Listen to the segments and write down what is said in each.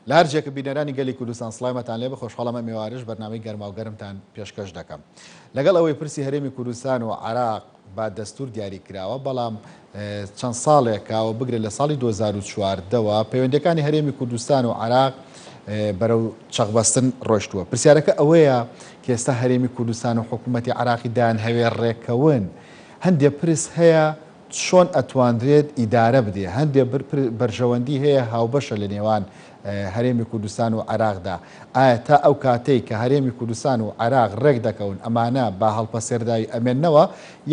لە هەرجێکە بینەرانی گەلی کوردستان سڵایمەتان لێ بە خۆشحاڵەمە میێوارش بەرنامەی گەرما و گەرمتان پێشکەش دەکەم. لەگەڵ ئەوەی پرسی هەرێمی کوردستان و عێراق با دەستور دیاری کراوە، بەڵام چەند ساڵێکاوە بگرێت لە ساڵی 2014ەوە پەیوەندیەکانی هەرێمی کوردستان و عێراق بەرەو چەقبەستن ڕۆیشتووە. پرسیارەکە ئەوەیە کە ئێستا هەرێمی کوردستان و حکوومەتی عێراقی دایان هەوێ ڕێکەون. هەندێک پرس هەیە چۆن ئەتواندرێت ئیدارە بدێ، هەندێک بەرژەوەندی هەیە هاوبەشە لە نێوان هەرێمی کوردستان و عێراقدا. ئایا تا ئەو کاتەی کە هەرێمی کوردستان و عێراق ڕێک دەکەون ئەمانە با هەڵپەسێرداوی ئەمێننەوە،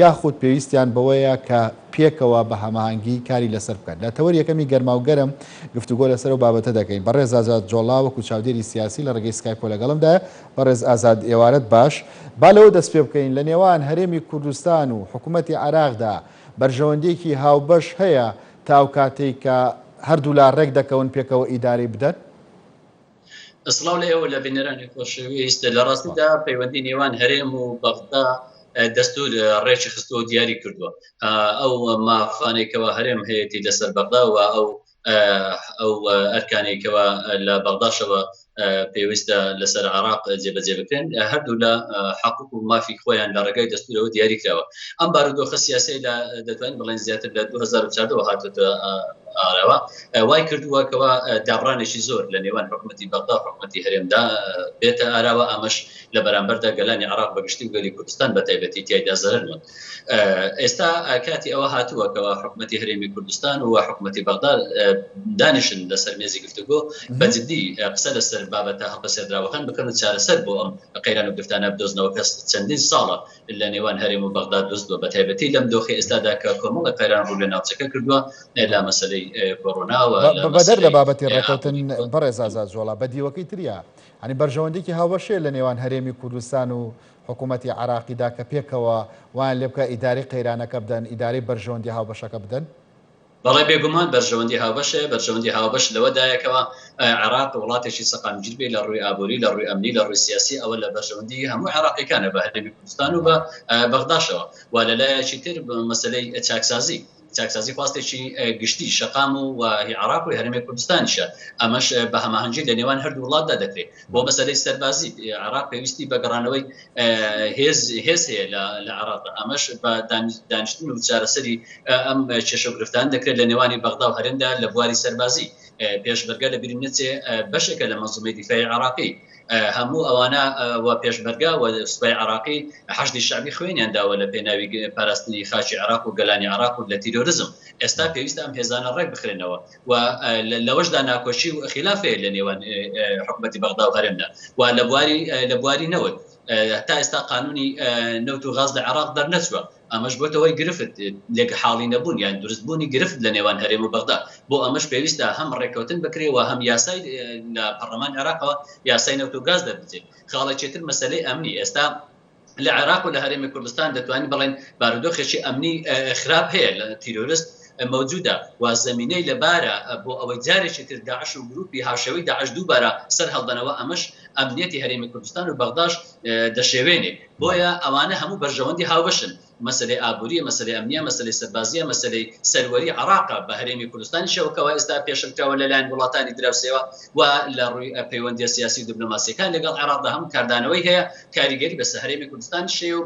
یاخود پێویستیان بەوەیە کە پێکەوە بە هەماهەنگی کاری لەسەر بکەن؟ لە تەوەری یەکەمی گەرما و گەرم گفتوگۆ لەسەر و بابەتە دەکەین. بەڕێز ئازاد جۆڵا وەکو چاودێری سیاسی لە ڕێگەی سکایپ لەگەڵمدایە. بەڕێز ئازاد ئێوارەت باش. با لەوە دەست پێ بکەین لە نێوان هەرێمی کوردستان و حکوومەتی عێراقدا بەرژەوەندێکی هاوبەش هەیە تا ئەو کاتەی کە هەردوو لا ڕێک دەکەون پێکەوە ئیداری بدەن؟ ئەسڵاو لە ئێوە لە بینەرانی خۆشەویست، لە ڕاستیدا پەیوەندی نێوان هەرێم و بەغدا دەستور ڕێکی خستووە دیاری کردووە. ئەو مافانێکەوە هەرێم هەیەی لەسەر بەغدا و ئەو ئەرکانێکەوە لە بەغداشەوە پێویستە لەسەر عێراق جێبەجێ بکرێن، هەردوو لە حقوق و مافی خۆیان لە ڕێگای دەستورەوە دیاری کراوە. ئەم بارودۆخە سیاسی دەتوانین بڵێن زیاتر لە 2014 هاتوتە ئاراوە، وای کردووەکەوە دابڕانێکی زۆر لە نێوان حکوومەتی بەغدا و حکوومەتی هەرێمدا بێتە ئاراوە. ئەمەش لە بەرامبەردا گەلانی عێراق بەگشتی و گەلی کوردستان بە تایبەتی تیایدا زەرەر بوون. ئێستا کاتی ئەوە هاتووەکەوە حکوومەتی هەرێمی کوردستان و حکوومەتی بەغدا دانیشن لەسەر مێزی گفتوگۆ بەجددی قسە لەسەر بابەتە هەڵپەسێردراوەکان بکەن و چارەسەر بۆ ئەم قەیران و گفتانە بدۆزنەوە کە چەندین ساڵە لە نێوان هەرێم و بەغدا دۆزدووە، بە تایبەتی لەم دۆخی ئێستادا کە کۆمەڵە قەیران ڕوو لە ناوچەکە کردووە لە مەسەلەی کۆڕۆناوە. بەدەر لە بابەتی ڕێکەوتن بەڕێز ئازاد جۆڵا بەدیوەکەی تریە، هەنی بەرژەوەندێکی هاوبەشەیە لە نێوان هەرێمی کوردستان و حکوومەتی عێراقیدا کە پێکەوە وان لێ بکە ئیداری قەیرانەکە بدەن، ئیداری بەرژەوەندی هاوبەشەکە بدەن؟ بەڵێ بێگومان بەرژەوەندی هاوبەشە. بەرژەوەندی هاوبەش لەوەدایەکەوە عێراق وڵاتێکی سەقامگیر بێ لە ڕووی ئابووری، لە ڕووی ئەمنی، لە ڕووی سیاسی، ئەوە لە بەرژەوەندی هەموو عێراقیەکانە بە هەرێمی کوردستان و بە بەغداشەوە. و لەلایەکی تر مەسەلەی چاکسازی خواستێکی گشتی شەقام و عێراق و هەرێمی کوردستانیشە. ئەمەش بە هەماهەنگی لە نێوان هەردوو وڵاتدا دەکرێت. بۆ مەسەلەی سەربازی عێراق پێویستی بە گەڕانەوەی هێز هەیە لە عێراق، ئەمەش بە دانیشتن و چارەسەری ئەم کێشەگرفتان دەکرێت لە نێوانی بەغدا و هەرێمدا لە بواری سەربازی. پێشبەرگە لە بیرم نەچێ بەشێکە لە مەنزومەی دیفاعی عێراقی. هەموو ئەوانە و پێشبەرگە و سوپای عێراقی حەشدی شعبی خوێنیان داوە لە پێناوی پاراستنی خاچی عێراق و گەلانی عێراق و لە تیرۆریزم. ئێستا پێویستە ئەم هێزانە ڕێک بخرێنەوە و لەوەشدا ناکۆشی و خلافەیە لە نێوان حکوومەتی بەغدا و هەرێمدا و لە بواری نەوت. تا ئێستا قانونی نەوت و غاز لە عێراق دەرنەچووە. ئەمەش بۆتەوەی گرفت لێک حاڵی نەبوون یان دروستبوونی گرفت لە نێوان هەرێم و بەغدا. بۆ ئەمەش پێویستە هەم ڕێکەوتن بکرێ و هەم یاسای لە پەرلەمان عێراقەوە یاسای نەوت و گاز دەربچێت. خاڵێکێتر مەسەلەی ئەمنی ئێستا لە عێراق و لە هەرێمی کوردستان دەتوانین بڵێن بارودۆخێکی ئەمنی خراپ هەیە لە تیرۆریست موجودة وزمینەی لەبارە بۆ ئەوەی جارێکی تر داعش و گروپی هاوشێوەی داعش دووبارە سەر هەڵدەنەوە ئەمەش ئەمنیەتی هەرێمی کوردستان و بەغداش دەشێوێنێ. بۆیە ئەوانە هەموو بەرژەوەندی هاوبەشن. مەسەلەی ئابووریە، مەسەلەی ئەمنیە، مەسەلەی سەربازیە، مەسەلەی سەروەری عێراق بە هەرێمی کوردستانی شەوکەوە ئێستا پێشکراوە لەلایەن وڵاتانی دراوسێەوە و لە ڕووی پەیوەندی سیاسی و دیپلۆماسیەکان لەگەڵ عێراقدا هەموو کاردانەوەی هەیە کاریگەری بەسەر هەرێمی کوردستان شێ و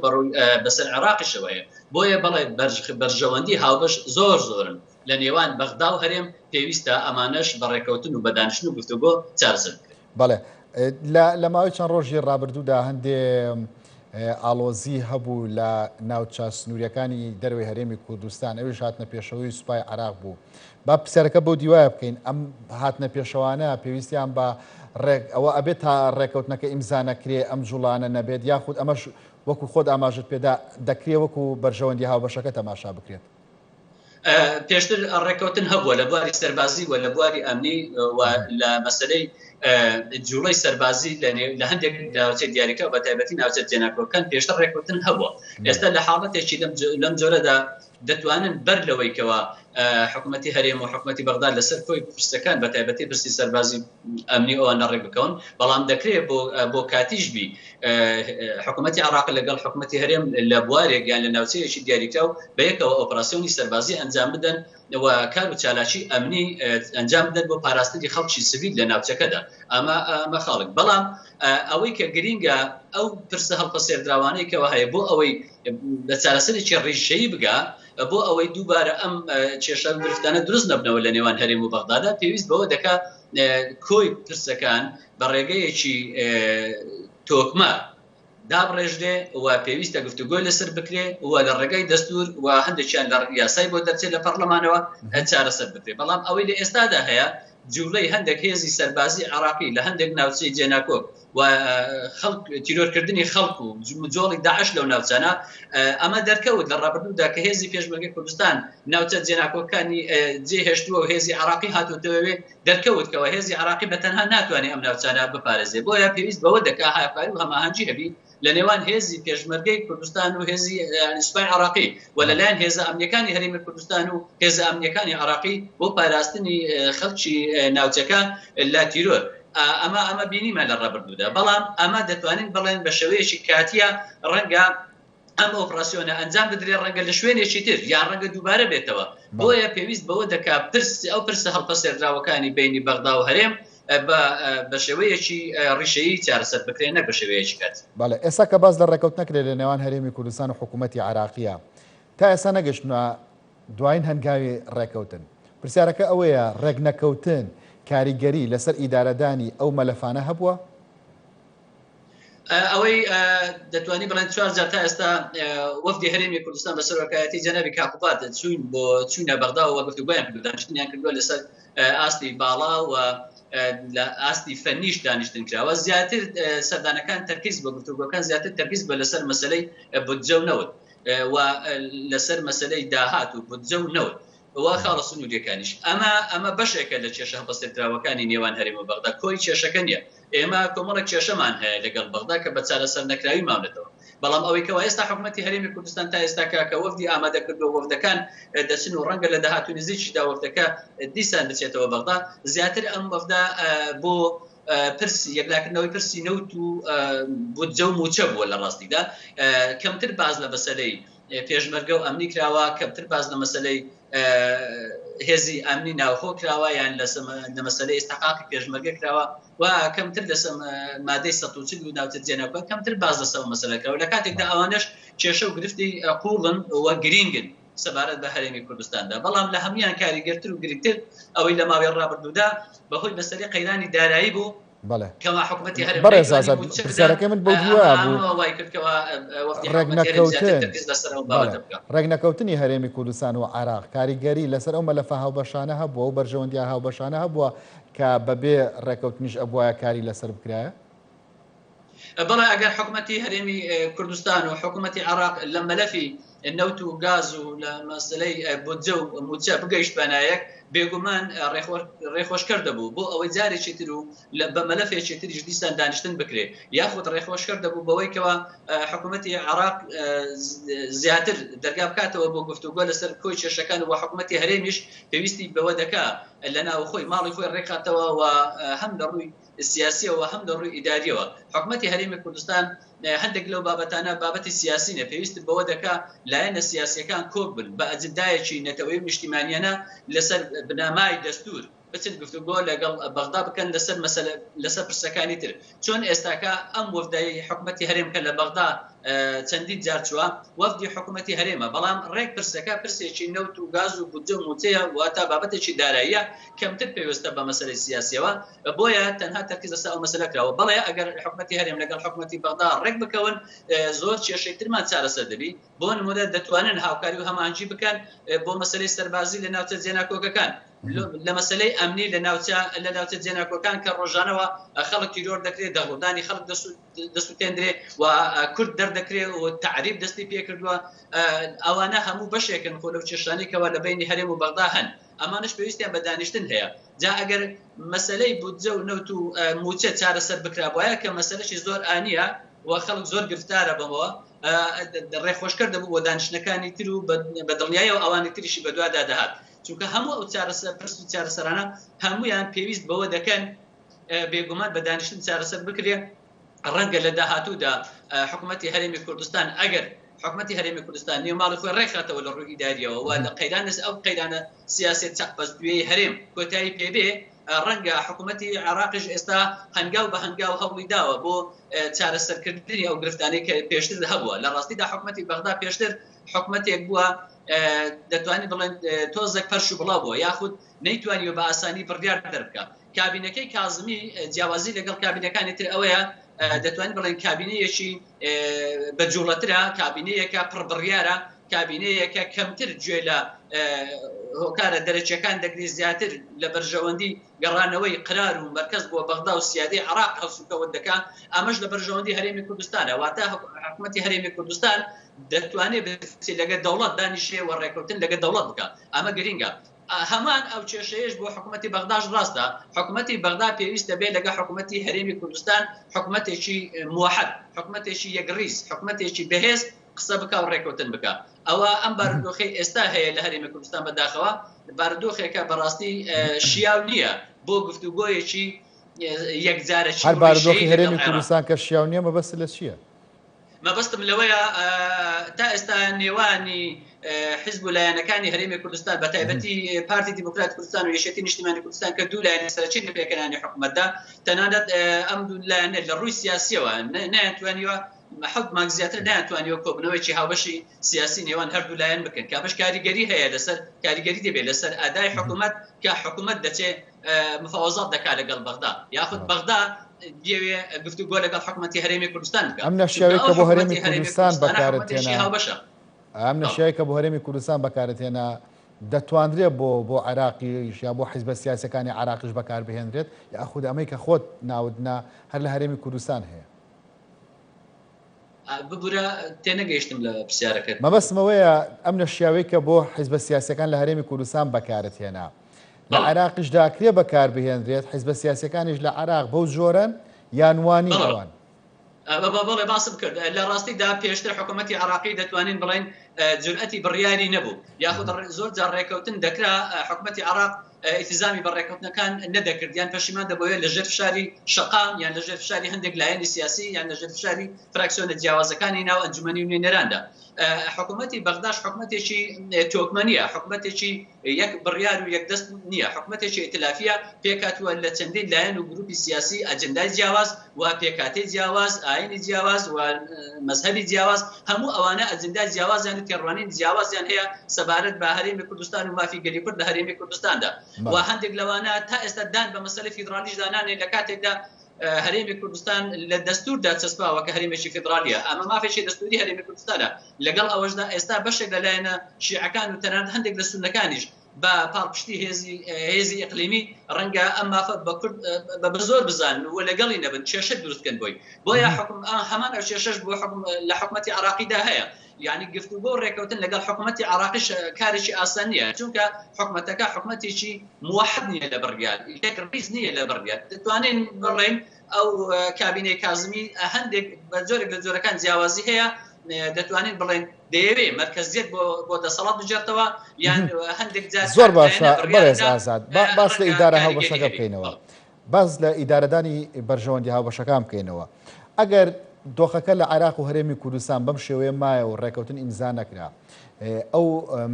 بەسەر عێراقی شەوەیە. بۆیە بەڵێ بەرژەوەندی هاوبەش زۆرن لە نێوان بەغدا و هەرێم، پێویستە ئەمانەش بە ڕێکەوتن و بەدانشتن و گفتوگۆ چارەسەر بکرێت. بەڵێ لە ماوەی چەند ڕۆژی ڕابردوودا هەندێ ئاڵۆزی هەبوو لە ناوچە سنووریەکانی دەروی هەرێمی کوردستان، ئەویش هاتنە پێشەوەی سوپای عێراق بوو. با پرسیارەکە بۆ دیوایە بکەین، ئەم هاتنە پێشەوانە پێویستیان بە ئەوە ئەبێت تا ڕێکەوتنەکە ئیمزا نەکرێ ئەم جوڵانە نەبێت، یاخود ئەمەش وەکو خۆت ئاماژت پێدا دەکرێت وەکو بەرژەوەندی هاوبەشەکە تەماشا بکرێت؟ پێشتر ڕێکەوتن هەبووە لە بواری سەربازی و لە بواری ئەمنی و لە مەسەلەی جوڵەی سەربازی لە هەندێک ناوچە دیاریکە بە تایبەتی ناوچە جێناکۆکان پێشتر ڕێکەوتن هەبووە. ئێستا لە حاڵەتێکی لەم جۆرەدا دەتوانن بەر لەوەیکەوە حکوومەتی هەرێم و حکوومەتی بەغداد لەسەر کۆی پرسەکان بە تایبەتی پرسی سەربازی ئەمنی ئەوانە ڕێک بکەون بەڵام دەکرێت بۆ کاتیش بی حکوومەتی عراق لەگەڵ حکوومەتی هەرێم لە بوارێک یان لە ناوچەیەکی دیاریکراو بە یەکەوە ئۆپراسیۆنی سەربازی ئەنجام بدەن و کار و چالاکی ئەمنی ئەنجام بدەن بۆ پاراستنی خەڵکی سیڤیل لە ناوچەکەدا ئەمە خاڵک بەڵام ئەوەی کە گرینگە ئەو پرسە هەڵپە سێردراوانەی کەەوە هەیە بۆ ئەوەی بە چارەسەرێکی ڕیژەیی بگا بۆ ئەوەی دووبارە ئەم کێشە گرفتانە دروست نەبنەوە لە نێوان هەرێم و بەغدادا پێویست بەوە دەکات کۆی پرسەکان بە ڕێگەیەکی تۆکمە دابڕێژرێ و پێویستە گفتوگۆی لەسەر بکرێ و لە ڕێگەی دەستور و هەندێکیان لە یاسای بۆ دەرچێت لە پەرلەمانەوە چارەسەر بکرێ بەڵام ئەوەی لە ئێستادا هەیە جوڵەی هەندێک هێزی سەربازی عراقی لە هەندێک ناوچەی جێناکۆک و تیرۆرکردنی خەڵک و جۆڵی داعش لەو ناوچانە ئەمە دەرکەوت لە ڕابردوودا کە هێزی پێشمەرگەی کوردستان ناوچە جێناکۆکانی جێهێشتووە و هێزی عراقی هاتوتەوێ دەرکەوتکەوە هێزی عراقی بەتەنها ناتوانێت ئەم ناوچانە بپارێزێ بۆیە پێویست بەوە دەکا هاپاری و هەماهەنگی هەبی لە نێوان هێزی پێشمەرگەی کوردستان و هێزی سوپای عراقی و لەلایەن هێزە ئەمنیەکانی هەرێمی کوردستان و هێزە ئەمنیەکانی عراقی بۆ پاراستنی خەڵکی ناوچەکە لە تیرۆر ئەمە بینیمە لە ڕابردوودا بەڵام ئەمە دەتوانین بڵێن بە شێوەیەکی کاتیە ڕەنگە ئەم ئۆپراسیۆنە ئەنجام بدرێت ڕەنگە لە شوێنێکی تر یان ڕەنگە دووبارە بێتەوە بۆیە پێویست بەوە دەکات ئەو پرسە هەڵپە سێردراوەکانی بینی بەغدا و هەرێم بە شێوەیەکی ڕیشەیی چارەسەر بکرێنە بە شێوەیەکی کات. بەڵێ ئێستا کە باز لە ڕێکەوت نەکرێت لە نێوان هەرێمی کوردستان و حکوومەتی عراقیە تا ئێستا نەگەشتنە دوایین هەنگاوی ڕێکەوتن پرسیارەکە ئەوەیە ڕێک نەکەوتن کاریگەری لەسەر ئیدارەدانی ئەو مەلەفانە هەبووە؟ ئەوەی دەتوانی بڵێن 4 جار تا ئێستا وەفدی هەرێمی کوردستان بە سەرۆکایەتی جەنابی کاقوبات چوون بۆ چوونە بەغدا و گفتوگۆیان کردو دانیشتنیان کردووە لەسەر ئاستی باڵا و لە ئاستی فەنیش دانیشتن کراوە زیاتر سەردانەکان تەرکیز بە گفتوگۆکان زیاتر تەرکیز بە لەسەر مەسەلەی بودجە و نەوت و لەسەر مەسەلەی داهات و بودجە و نەوت وا خاڵە سنووریەکانیش ئەمە بەشێکە لە کێشە هەڵپەسێردراوەکانی نێوان هەرێم و بەغدا کۆی کێشەکە نیە ئێمە کۆمەڵێک کێشەمان هەیە لەگەڵ بەغدا کە بە چارەسەر نەکراوی ماونێتەوە بەڵام ئەوەی کەوا ئێستا حکوومەتی هەرێمی کوردستان تا ئێستا کە وەفدی ئامادە کردو وەفدەکان دەچن و ڕەنگە لە داهاتوو نزیکیدا وەفدەکە دیسان بچێتەوە بەغدا زیاتر ئەم وەفدا بۆ پرسی یەکلاکردنەوەی پرسی نەوت و بودجە و موچە بووە لە ڕاستیدا کەمتر باز لە مەسەلەی پێشمەرگە و ئەمنی کراوە کەمتر باز لە مەسەلەی هێزی ئەمنی ناوخۆ کراوە یان لە مەسەلەی ئێستحقاقی پێشمەرگە کراوە و کەمتر لەسە مادەی 140 و ناوچە جێناکۆ کەمتر باز لەسەر مەسەلە کراوە لە کاتێکدا ئەوانش کێشە و گرفتی قوڵن و گرینگن سەبارەت بە هەرێمی کوردستاندا بەڵام لە هەمویان کاریگەرتر و گرنگتر ئەوەی لە ماوەی ڕابردوودا بەهۆی مەسەلەی قەیرانی دارایی بوو کەوا حکوومەتی هەرێم پرسیارەکەی من بۆ دووە بوو ڕێک نەکەوتنی هەرێمی کوردستان و عراق کاریگەری لەسەر ئەو مەلەفە هاوبەشانە هەبووە و بەرژەوەندی هاوبەشانە هەبووە کە بەبێ ڕێکەوتنیش ئەبووایە کاری لەسەر بکرایە بەڵێ ئەگەر حکوومەتی هەرێمی کوردستان و حکوومەتی عراق لە مەلەفی نەوت و گاز و لە مەسلەی بودجە و موچە بگەیشت بەنایەک بێگومان ڕێخۆشکەر دەبوو بۆ ئەوەی جارێکی تر و بە مەلەفێکی تریش دیسان دانیشتن بکرێ یاخود ڕێخۆشکەر دەبوو بەوەی کەوە حکوومەتی عراق زیاتر دەرگا بکاتەوە بۆ گفتوگۆ لەسەر کۆی کێشەکان و حکوومەتی هەرێمیش پێویستی بەوە دەکا لە ناو خۆی ماڵی خۆی ڕێکاتەوە و هەم لە ڕووی سیاسیەوە هەم لە ڕووی ئیداریەوە حکوومەتی هەرێمی کوردستان هەندێک لەو بابەتانە بابەتی سیاسینە پێویست بەوە دەکا لایەنە سیاسیەکان کۆک بن بە ئەجندایەکی نەتەوەی نیشتیمانیانە لەسەر بنامای دەستور بچن گفتوگۆ لەگەڵ بەغدا بکەن لەسەر پرسەکانی تر چۆن ئێستاکە ئەم وەفدای حکوومەتی هەرێم کە لە بەغدا چەندین جار چووە وەفدی حکوومەتی هەرێمە بەڵام ڕێک پرسەکە پرسێکی نەوت و گاز و بودجە و موچەیە واتە بابەتێکی داراییە کەمتر پێویستە بە مەسەلەی سیاسیەوە بۆیە تەنها تەرکیز لەسەر ئەو مەسەلە کراوە بەڵێ ئەگەر حکوومەتی هەرێم لەگەڵ حکوومەتی بەغدا ڕێک بکەون زۆر کێشەی ترمان چارەسەر دەبی بۆ نمونە دەتوانن هاوکاری و هەماهەنگی بکەن بۆ مەسەلەی سەربازی لە ناوچە جێناکۆکەکان لە مەسەلەی ئەمنی لە ناوچە جێناکۆکان کە ڕۆژانەوە خەڵک تیرۆر دەکرێت دەغڵدانی خەڵک دەسووتێنرێ و کورد دەردەکرێت و تعریب دەستی پێکردووە ئەوانە هەموو بەشێکن خۆ لەو کێشانێکەوە لە بینی هەرێم و بەغدا هەن ئەمانش پێویستیان بە دانیشتن هەیە جا ئەگەر مەسەلەی بودجە و نەوت و موچە چارەسەر بکرابووایە کە مەسەلەشی زۆر ئانیە و خەڵک زۆر گرفتارە بەمەوە ڕێخۆشکەر دەبوو بۆ دانیشتەکانی تر و بە دڵنیایەوە ئەوانی تریشی بەدوادا دەهات چونکە هەموو ئەو پرس و چارەسەرانە هەمویان پێویست بەوە دەکەن بێگومان بە دانیشتن چارەسەر بکرێ ڕەنگە لە داهاتوودا حکوومەتی هەرێمی کوردستان ئەگەر حکوومەتی هەرێمی کوردستان نێوماڵی خۆی ڕێکخاتەوە لە ڕووی ئیداریەوە و لە قەیرانە ئەو قەیرانە سیاسەت چەقپەستوێی هەرێم کۆتایی پێبێ ڕەنگە حکوومەتی عێراقیش ئێستا هەنگاو بە هەنگاو هەوڵی داوە بۆ چارەسەرکردنی ئەو گرفتانەی کە پێشتر هەبووە لە ڕاستیدا حکوومەتی بەغدا پێشتر حکوومەتێک بووە دەتوانین بڵێن تۆزێک پەرش و بڵاو بووە یاخود نەیتوانیوە بە ئاسانی بڕیار دەربکە کابینەکەی کازمی جیاوازی لەگەڵ کابینەکانی تر ئەوەیە دەتوانین بڵێن کابینەیەکی بەجوڵەترە کابینەیەکە پڕبڕیارە کابینەیەکە کەمتر گوێ لە هۆکارە دەرەچەکان دەگری زیاتر لە بەرژەوەندی گەڕانەوەی قرار و مەرکەز بۆ بەغدا و سیادەی عێراق هەڵسوکەوت دەکات ئەمەش لە بەرژەوەندی هەرێمی کوردستانە واتە حکوومەتی هەرێمی کوردستان دەتوانێت لەگە دەوڵەت دانیشێ و ڕێکەوتن لەگە دەوڵەت بکات ئەمە گرینگە هەمان ئەو کێشەیەش بۆ حکوومەتی بەغداش ڕاستە حکوومەتی بەغدا پێویستە بێ لەگە حکوومەتی هەرێمی کوردستان حکوومەتێکی موحد حکوومەتێکی یەکڕیز حکوومەتێکی بەهێز قسە بکە و ڕێکەوتن بکە ئەوە ئەم بارودۆخی ئێستا هەیە لە هەرێمی کوردستان بەداخەوە بارودۆخێکە بەڕاستی شیاو نییە بۆ گفتوگۆیەکی یەکجارەکی هەر بارودۆخی هەرێمی کوردستان کە شیاو نییە مەبەست لە چییە؟ مەبەستم لەوەیە تا ئێستا نێوانی حزب و لایەنەکانی هەرێمی کوردستان بە تایبەتی پارتی دیموکرات کوردستان و یەشێتی نیشتیمانی کوردستان کە دوو لایەنە سەرچین لە پێکەنانی حکوومەتدا تەنانەت ئەم دوو لایەنە لە ڕووی سیاسیەوە نەیانتوانیوە حەوت مانگ زیاتر نایانتوانیوە کۆبنەوەیکی هاوبەشی سیاسی نێوان هەردوو لایەن بکەن کابش کاریگەری هەیە لەسەر کاریگەری دەبێت لەسەر ئادای حکوومەت کە حکوومەت دەچێت مفاوەزات دەکات لەگەڵ بەغدا یاخود بەغدا بێوێ گفتوگۆ لەگەڵ حکوومەتی هەرێمی کوردستان بکات ئەم نەشیاوەی کە بۆ هەرێمی کوردستان بەکارەتێنا ئەم نەشیاوەی کە بۆ هەرێمی کوردستان بەکارەتێنا دەتوانرێت بۆ عێراقیش یا بۆ حیزبە سیاسەکانی عێراقیش بەکاربهێنرێت یاخود ئەمەی کە خۆت ناودنا هەر لە هەرێمی کوردستان هەیە ببوورە تێنەگەیشتم لە پرسیارەکەت مەبەستمەوەیە ئەم نەشیاوەی کە بۆ حیزبە سیاسەکان لە هەرێمی کوردستان بەکارەتێنا لە عێراقیشدا کرێ بەکاربهێنرێت حیزبە سیاسەکانیش لە عێراق بەو جۆرەن یانوانی ئەوان بەڵێ باسم کرد لە ڕاستیدا پێشتر حکوومەتی عێراقی دەتوانین بڵێن جورئەتی بڕیاری نەبوو یاخود زۆر جار ڕێکەوتن دەکرا حکوومەتی عێراق ئیتیزامی بە ڕێکەوتنەکان نەدەکرد یان پەشیمان دەبووە لە ژێر فشاری شەقام یان لە ژێر فشاری هەندێک لایەنی سیاسی یان لە ژێر فشاری فراکسیۆنە جیاوازەکانی ناو ئەنجومەنی و نوێنەراندا حکوومەتی بەغداش حکوومەتێکی تۆکمەنیە حکوومەتێکی یەک بڕیار و یەکدەست نییە حکوومەتێکی ئیتلافیە پێکاتوە لە چەندین لایەن و گروپی سیاسی ئەجندای جیاواز و پێکاتی جیاواز ئاینی جیاواز و مەذهبی جیاواز هەموو ئەوانە ئەجندای جیاوازیان و تێڕوانین جیاوازیان هەیە سەبارەت بە هەرێمی کوردستان و مافی گەلی کورد لە هەرێمی کوردستاندا و هەندێک لەوانە تا ئێستا دان بە مەسەلەی فیدرالیش دانانێ لە کاتێکدا هەرێمی کوردستان لە دەستوردا چەسپاوە کە هەرێمێکی فیدرالیە ئەمە مافێکی دەستوری هەرێمی کوردستانە لەگەڵ ئەوەشدا ئێستا بەشێک لەلایەنە شیعەکان و تەنانەت هەندێک لە سونەکانیش بە پاڵپشتی هێزی ئیقلیمی ڕەنگە ئەم مافە بە زۆر بزان و لەگەڵی نەبن کێشە دروستکەن بۆیە هەمان ئەو کێشەش بۆ لە حکوومەتی عێراقیدا هەیە یعنی گفتوگۆ ڕێکەوتن لەگەڵ حکوومەتی عێراقیش کارێکی ئاسان نییە چونکە حکوومەتەکە حکوومەتێکی موحد نییە لە بڕیار یەک ڕیز نییە لە بڕیار دەتوانین بڕێن ئەو کابینەی کازمی هەندێک بە جۆرێک لە جۆرەکان جیاوازی هەیە دەتوانین بڵێن دەیەوێ مرکزیت بۆ دەسەڵات بجێتەوە یان هەندێک زۆر باشە بەڕێز ئازاد باس لە ئیدارە هاوبەشەکە بکەینەوە باز لە ئیدارەدانی بەرژەوەندی هاوبەشەکان بکەینەوە ئەگەر دۆخەکە لە عێراق و هەرێمی کوردستان بەم شێوەیە مایە و ڕێکەوتن ئیمزا نەکرا ئەو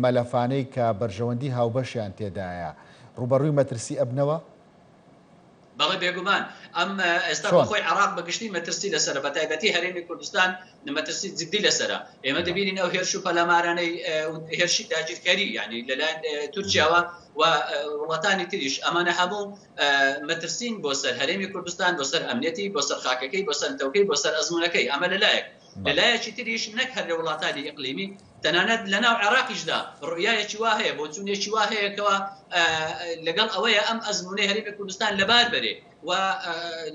مەلەفانەی کە بەرژەوەندی هاوبەشیان تێدایە ڕوبەڕووی مەترسی ئەبنەوە بەڵێ بێگومان ئەم ئێستا بۆ خۆی عێراق بەگشتی مەترسی لەسەرە بە تایبەتی هەرێمی کوردستان مەترسی جددی لەسەرە ئێمە دەبینین ئەو هێرش و پەلامارانەی هێرشی داگیرکاری یعنی لەلایەن تورکیاوە و وڵاتانی تریش ئەمانە هەموو مەترسین بۆ سەر هەرێمی کوردستان بۆ سەر ئەمنیەتی بۆ سەر خاکەکەی بۆ سەر تەوکەی بۆ سەر ئەزمونەکەی ئەمە لەلایەکی تریش نەک هەر لە وڵاتانی ئیقلیمی تەنانەت لەناو عێراقیشدا ڕویایەکی وا هەیە بۆ چوونێکی وا هەیەکەوە لەگەڵ ئەوەیە ئەم ئەزمونەی هەرێمی کوردستان لەبار بەرێ و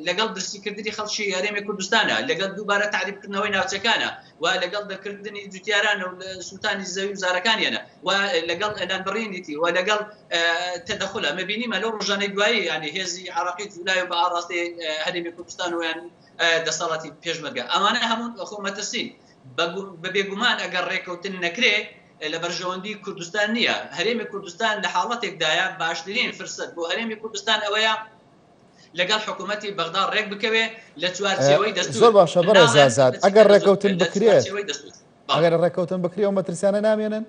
لەگەڵ برسیکردنی خەڵکی هەرێمی کوردستانە لەگەڵ دووبارە تعریفکردنەوەی ناوچەکانە و لەگەڵ دەرکردنی جوتیاران و سوتانی زەوی و زارەکانیانە و لەگەڵ ئەلانبڕینیتی و لەگەڵ تەدەخولە مەبینیمە لەو ڕۆژانەی دوایی ینی هێزی عێراقی جولای و بە ئاڕاستی هەرێمی کوردستان ویان دەسەڵاتی پێشمەرگە ئەمانە هەموو خۆ مەترسین بە بێگومان ئەگەر ڕێکەوتن نەکرێ لە بەرژەوەندی کوردستان نییە. هەرێمی کوردستان لە حاڵەتێکدایە باشترین فرسەت بۆ هەرێمی کوردستان ئەوەیە لەگەڵ حکوومەتی بەغدا ڕێک بکەوێ لە چوارچێوەی دەستور. زۆر باشە بەڕێز ئازاد، ئەگەر ڕێکەوتن بکرێت ئەگەر ڕێکەوتن بکرێ ئەو مەترسیانە نامێنن؟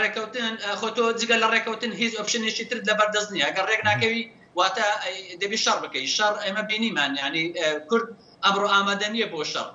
ڕێکەوتن خۆتۆ جگە لە ڕێکەوتن هیچ ئۆپشنێکی تر لە بەردەست نییە. ئەگەر ڕێک ناکەوی واتە دەبی شەڕ بکەی. شەڕ ئێمە بینیمان، یعنی کورد ئەمڕۆ ئامادە نییە بۆ شەڕ.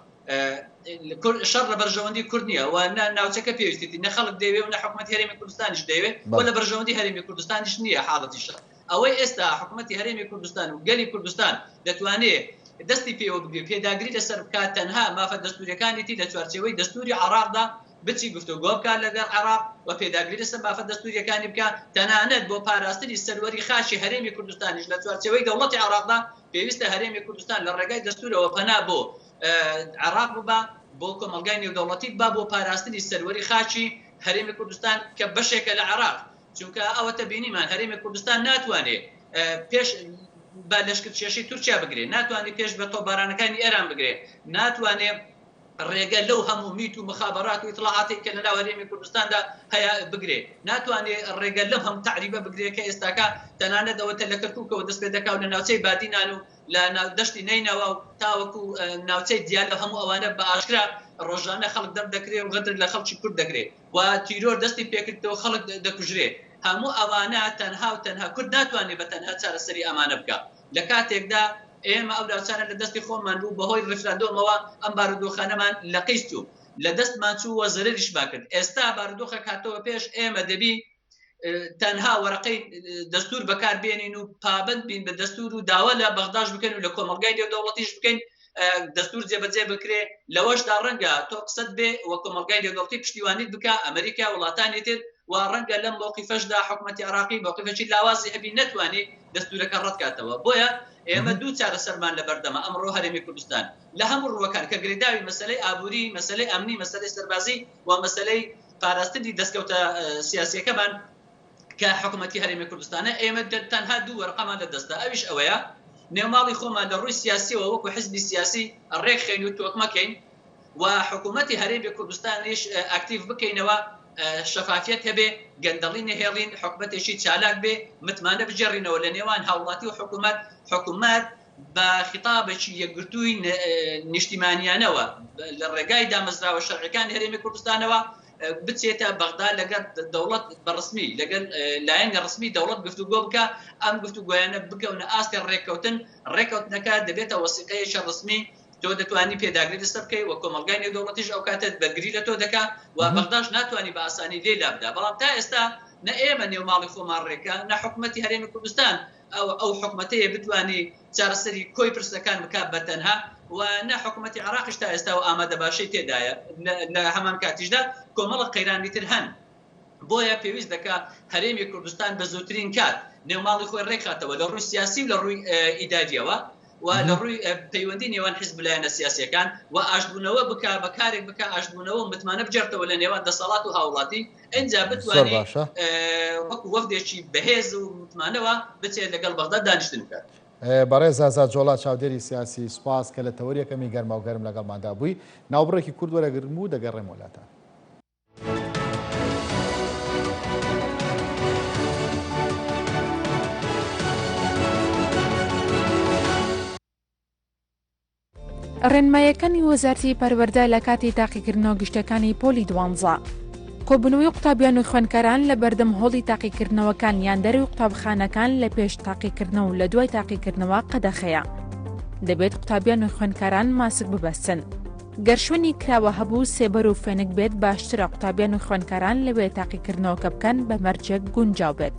شەڕ لە بەرژەوەندی کورد نییە و ناوچەکە پێویستی نە خەڵک دەوێت و نە حکوومەتی هەرێمی کوردستانیش دەوێت و لە بەرژەوەندی هەرێمی کوردستانیش نییە حاڵەتی شەڕ. ئەوەی ئێستا حکوومەتی هەرێمی کوردستان و گەلی کوردستان دەتوانێت دەستی پێوە بگرێت، پێداگری لەسەر بکات، تەنها مافە دەستوریەکانیتی لە چوارچێوەی دەستوری عێراقدا بچی گفتوگۆ بکات لەگەڵ عێراق و پێداگری لەسەر مافە دەستوریەکانی بکات، تەنانەت بۆ پاراستنی سەروەری خاشی هەرێمی کوردستانیش لە چوارچێوەی دەوڵەتی عێراقدا پێویستە هەرێمی کوردستان لە ڕێگای دەستورەوە پەنا بۆ عێراق ببا، بۆ کۆمەلگای نێودەوڵەتی ببا بۆ پاراستنی سەروەری خاچی هەرێمی کوردستان کە بەشێکە لە عێراق. چونکە ئەوەتە بینیمان هەرێمی کوردستان ناتوانێت پێش با لەشکرچێشی تورکیا بگرێت، ناتوانێت پێش بە تۆبارانەکانی ئێران بگرێت، ناتوانێت ڕێگە لەو هەموو میت و مخابرات و ئیطلاعاتی کە لەناو هەرێمی کوردستاندا هەیە بگرێت، ناتوانێت ڕێگە لەم هەموو تعریبە بگرێت کە ئێستاکە تەنانەت ئەوەتە لە کەرکووکەوە دەست پێ دەکاو لە ناوچەی بادینان و لە دەشتی نینەوە و تاوەکو ناوچەی دیار لە هەموو ئەوانە بە ئاشکرا ڕۆژانە خەڵک دەردەکرێت و غەدر لە خەڵکی کورد دەکرێت و تیرۆر دەستی پێکردەوە خەڵک دەکوژرێت. هەموو ئەوانە تەنها و تەنها کورد ناتوانێت بە تەنها چارەسەری ئەمانە بکات. لە کاتێکدا ئێمە ئەو لاوچانە لە دەستی خۆمان بوو بەهۆی ڕفراندۆمەوە ئەم بارودۆخانەمان لە قیست و لە دەستمان چوو وە زەرریش باکرد. ئێستا بارودۆخە کاتەوە پێش ئێمە دەبی تەنها وەرەقەی دەستور بەکاربێنین و پابند بین بە دەستور و داوا لە بەغداش بکەن و لە کۆمەلگای نێودەوڵەتیش بکەین دەستور جێبەجێ بکرێ. لەوەشدا ڕەنگە تۆ قسەت بێ وە کۆمەلگای نێودەوڵەتی پشتیوانیت بکە ئەمریکا وڵاتانی تر و ڕەنگە لەم موقیفەشدا حکوومەتی عێراقی موقیفێکی لاوازی هەبی نەتوانێت دەستورەکە ڕەتکاتەوە. بۆیە ئێمە دوو چارەسەرمان لە بەردەمە ئەمڕۆ هەرێمی کوردستان لە هەموو ڕوەکان کە گرێداوی مەسەلەی ئابووری، مەسەلەی ئەمنی، مەسەلەی سەربازی و مەسەلەی پاراستنی دەستکەوتە سیاسیەکەمان کە حکوومەتی هەرێمی کوردستانە ئێمە تەنها دوو وەرقەمان لە دەستدا. ئەویش ئەوەیە نێوماڵی خۆمان لە ڕووی سیاسیەوە وەکو حزبی سیاسی ڕێک خێن و تۆکمەکەین و حکوومەتی هەرێمی کوردستانیش ئاکتیڤ بکەینەوە، شەفافیت هەبێ، گەندەڵی نەهێڵین، حکوومەتێکی چالاک بێ، متمانە بجێڕینەوە لە نێوان هاوڵاتی و حکوومەت بە خیتابێکی یەکگرتووی نیشتیمانیانەوە لە ڕێگای دامەزراوە شەرعیەکانی هەرێمی کوردستانەوە بچێتە بەغدا لەگەڵ دەوڵەت بەڕسمی لەگەڵ لایەنی ڕسمی دەوڵەت گفتوگۆ بکە، ئەم گفتوگۆیانە بکەونە ئاستی ڕێکەوتنەکە دەبێتە وەسیقەیەکی ڕسمی. تۆ دەتوانی پێداگری لەسەر بکەی و کۆمەلگای نێودەوڵەتیش ئەو کاتت بەرگری لە تۆ دەکا و بەغداش ناتوانانی بە ئاسانی لێلا بدا. بەڵام تا ئێستا نە ئێمە نێوماڵی خۆمان ڕێکە، نە حکوومەتی هەرێمی کوردستان ئەو حکوومەتەیە بتوانێت چارەسەری کۆی پرسەکان بکات بەتەنها و نە حکوومەتی عێراقیش تا ئێستا و ئامادە باشەی تێدایە. لە هەمان کاتیشدا کۆمەڵە قەیرانی تر هەن. بۆیە پێویست دەکات هەرێمی کوردستان بە زووترین کات نێوماڵی خۆی ڕێکخاتەوە لە ڕووی سیاسی و لە ڕووی ئیداریەوە و لە ڕووی پەیوەندی نێوان حیزب لایەنە سیاسیەکان و ئاشتبوونەوە بکە بەکارێک بکە ئاشتبوونەوە متمانە بجێڕتەوە لە نێوان دەسەڵات و هاوڵاتی ئەنجا بتوانێت وەکو وەفدێکی بەهێز و متمانەوە بچێت لەگەڵ بەغدا دانیشتن بکات. بەڕێز ئازاد جۆڵا چاودێری سیاسی سوپاس کە لە تەوەریەکەمی گەرما و گەرم لەگەڵماندا بووی. ناوبڕێکی کورد وەرەگرم و دەگەڕێم وڵاتە. ڕێنمایەکانی وەزارەتی پەروەردە لە کاتی تاقیکردنەوە گشتەکانی پۆلی 12 کۆبوونەوەی قوتابیان و خوێندکاران لە بەردەم هۆڵی تاقیکردنەوەکان یان دەروی قوتابخانەکان لە پێش تاقیکردنەوە و لە دوای تاقیکردنەوە قەدەخەیە. دەبێت قوتابیان و خوێندکاران ماسک ببەستن. گەرشوێنی کراوە هەبوو سێبەر و فێنک بێت باشترە قوتابیان و خوێندکاران لەوێ تاقیکردنەوەکە بکەن بە مەرجێک گونجاو بێت.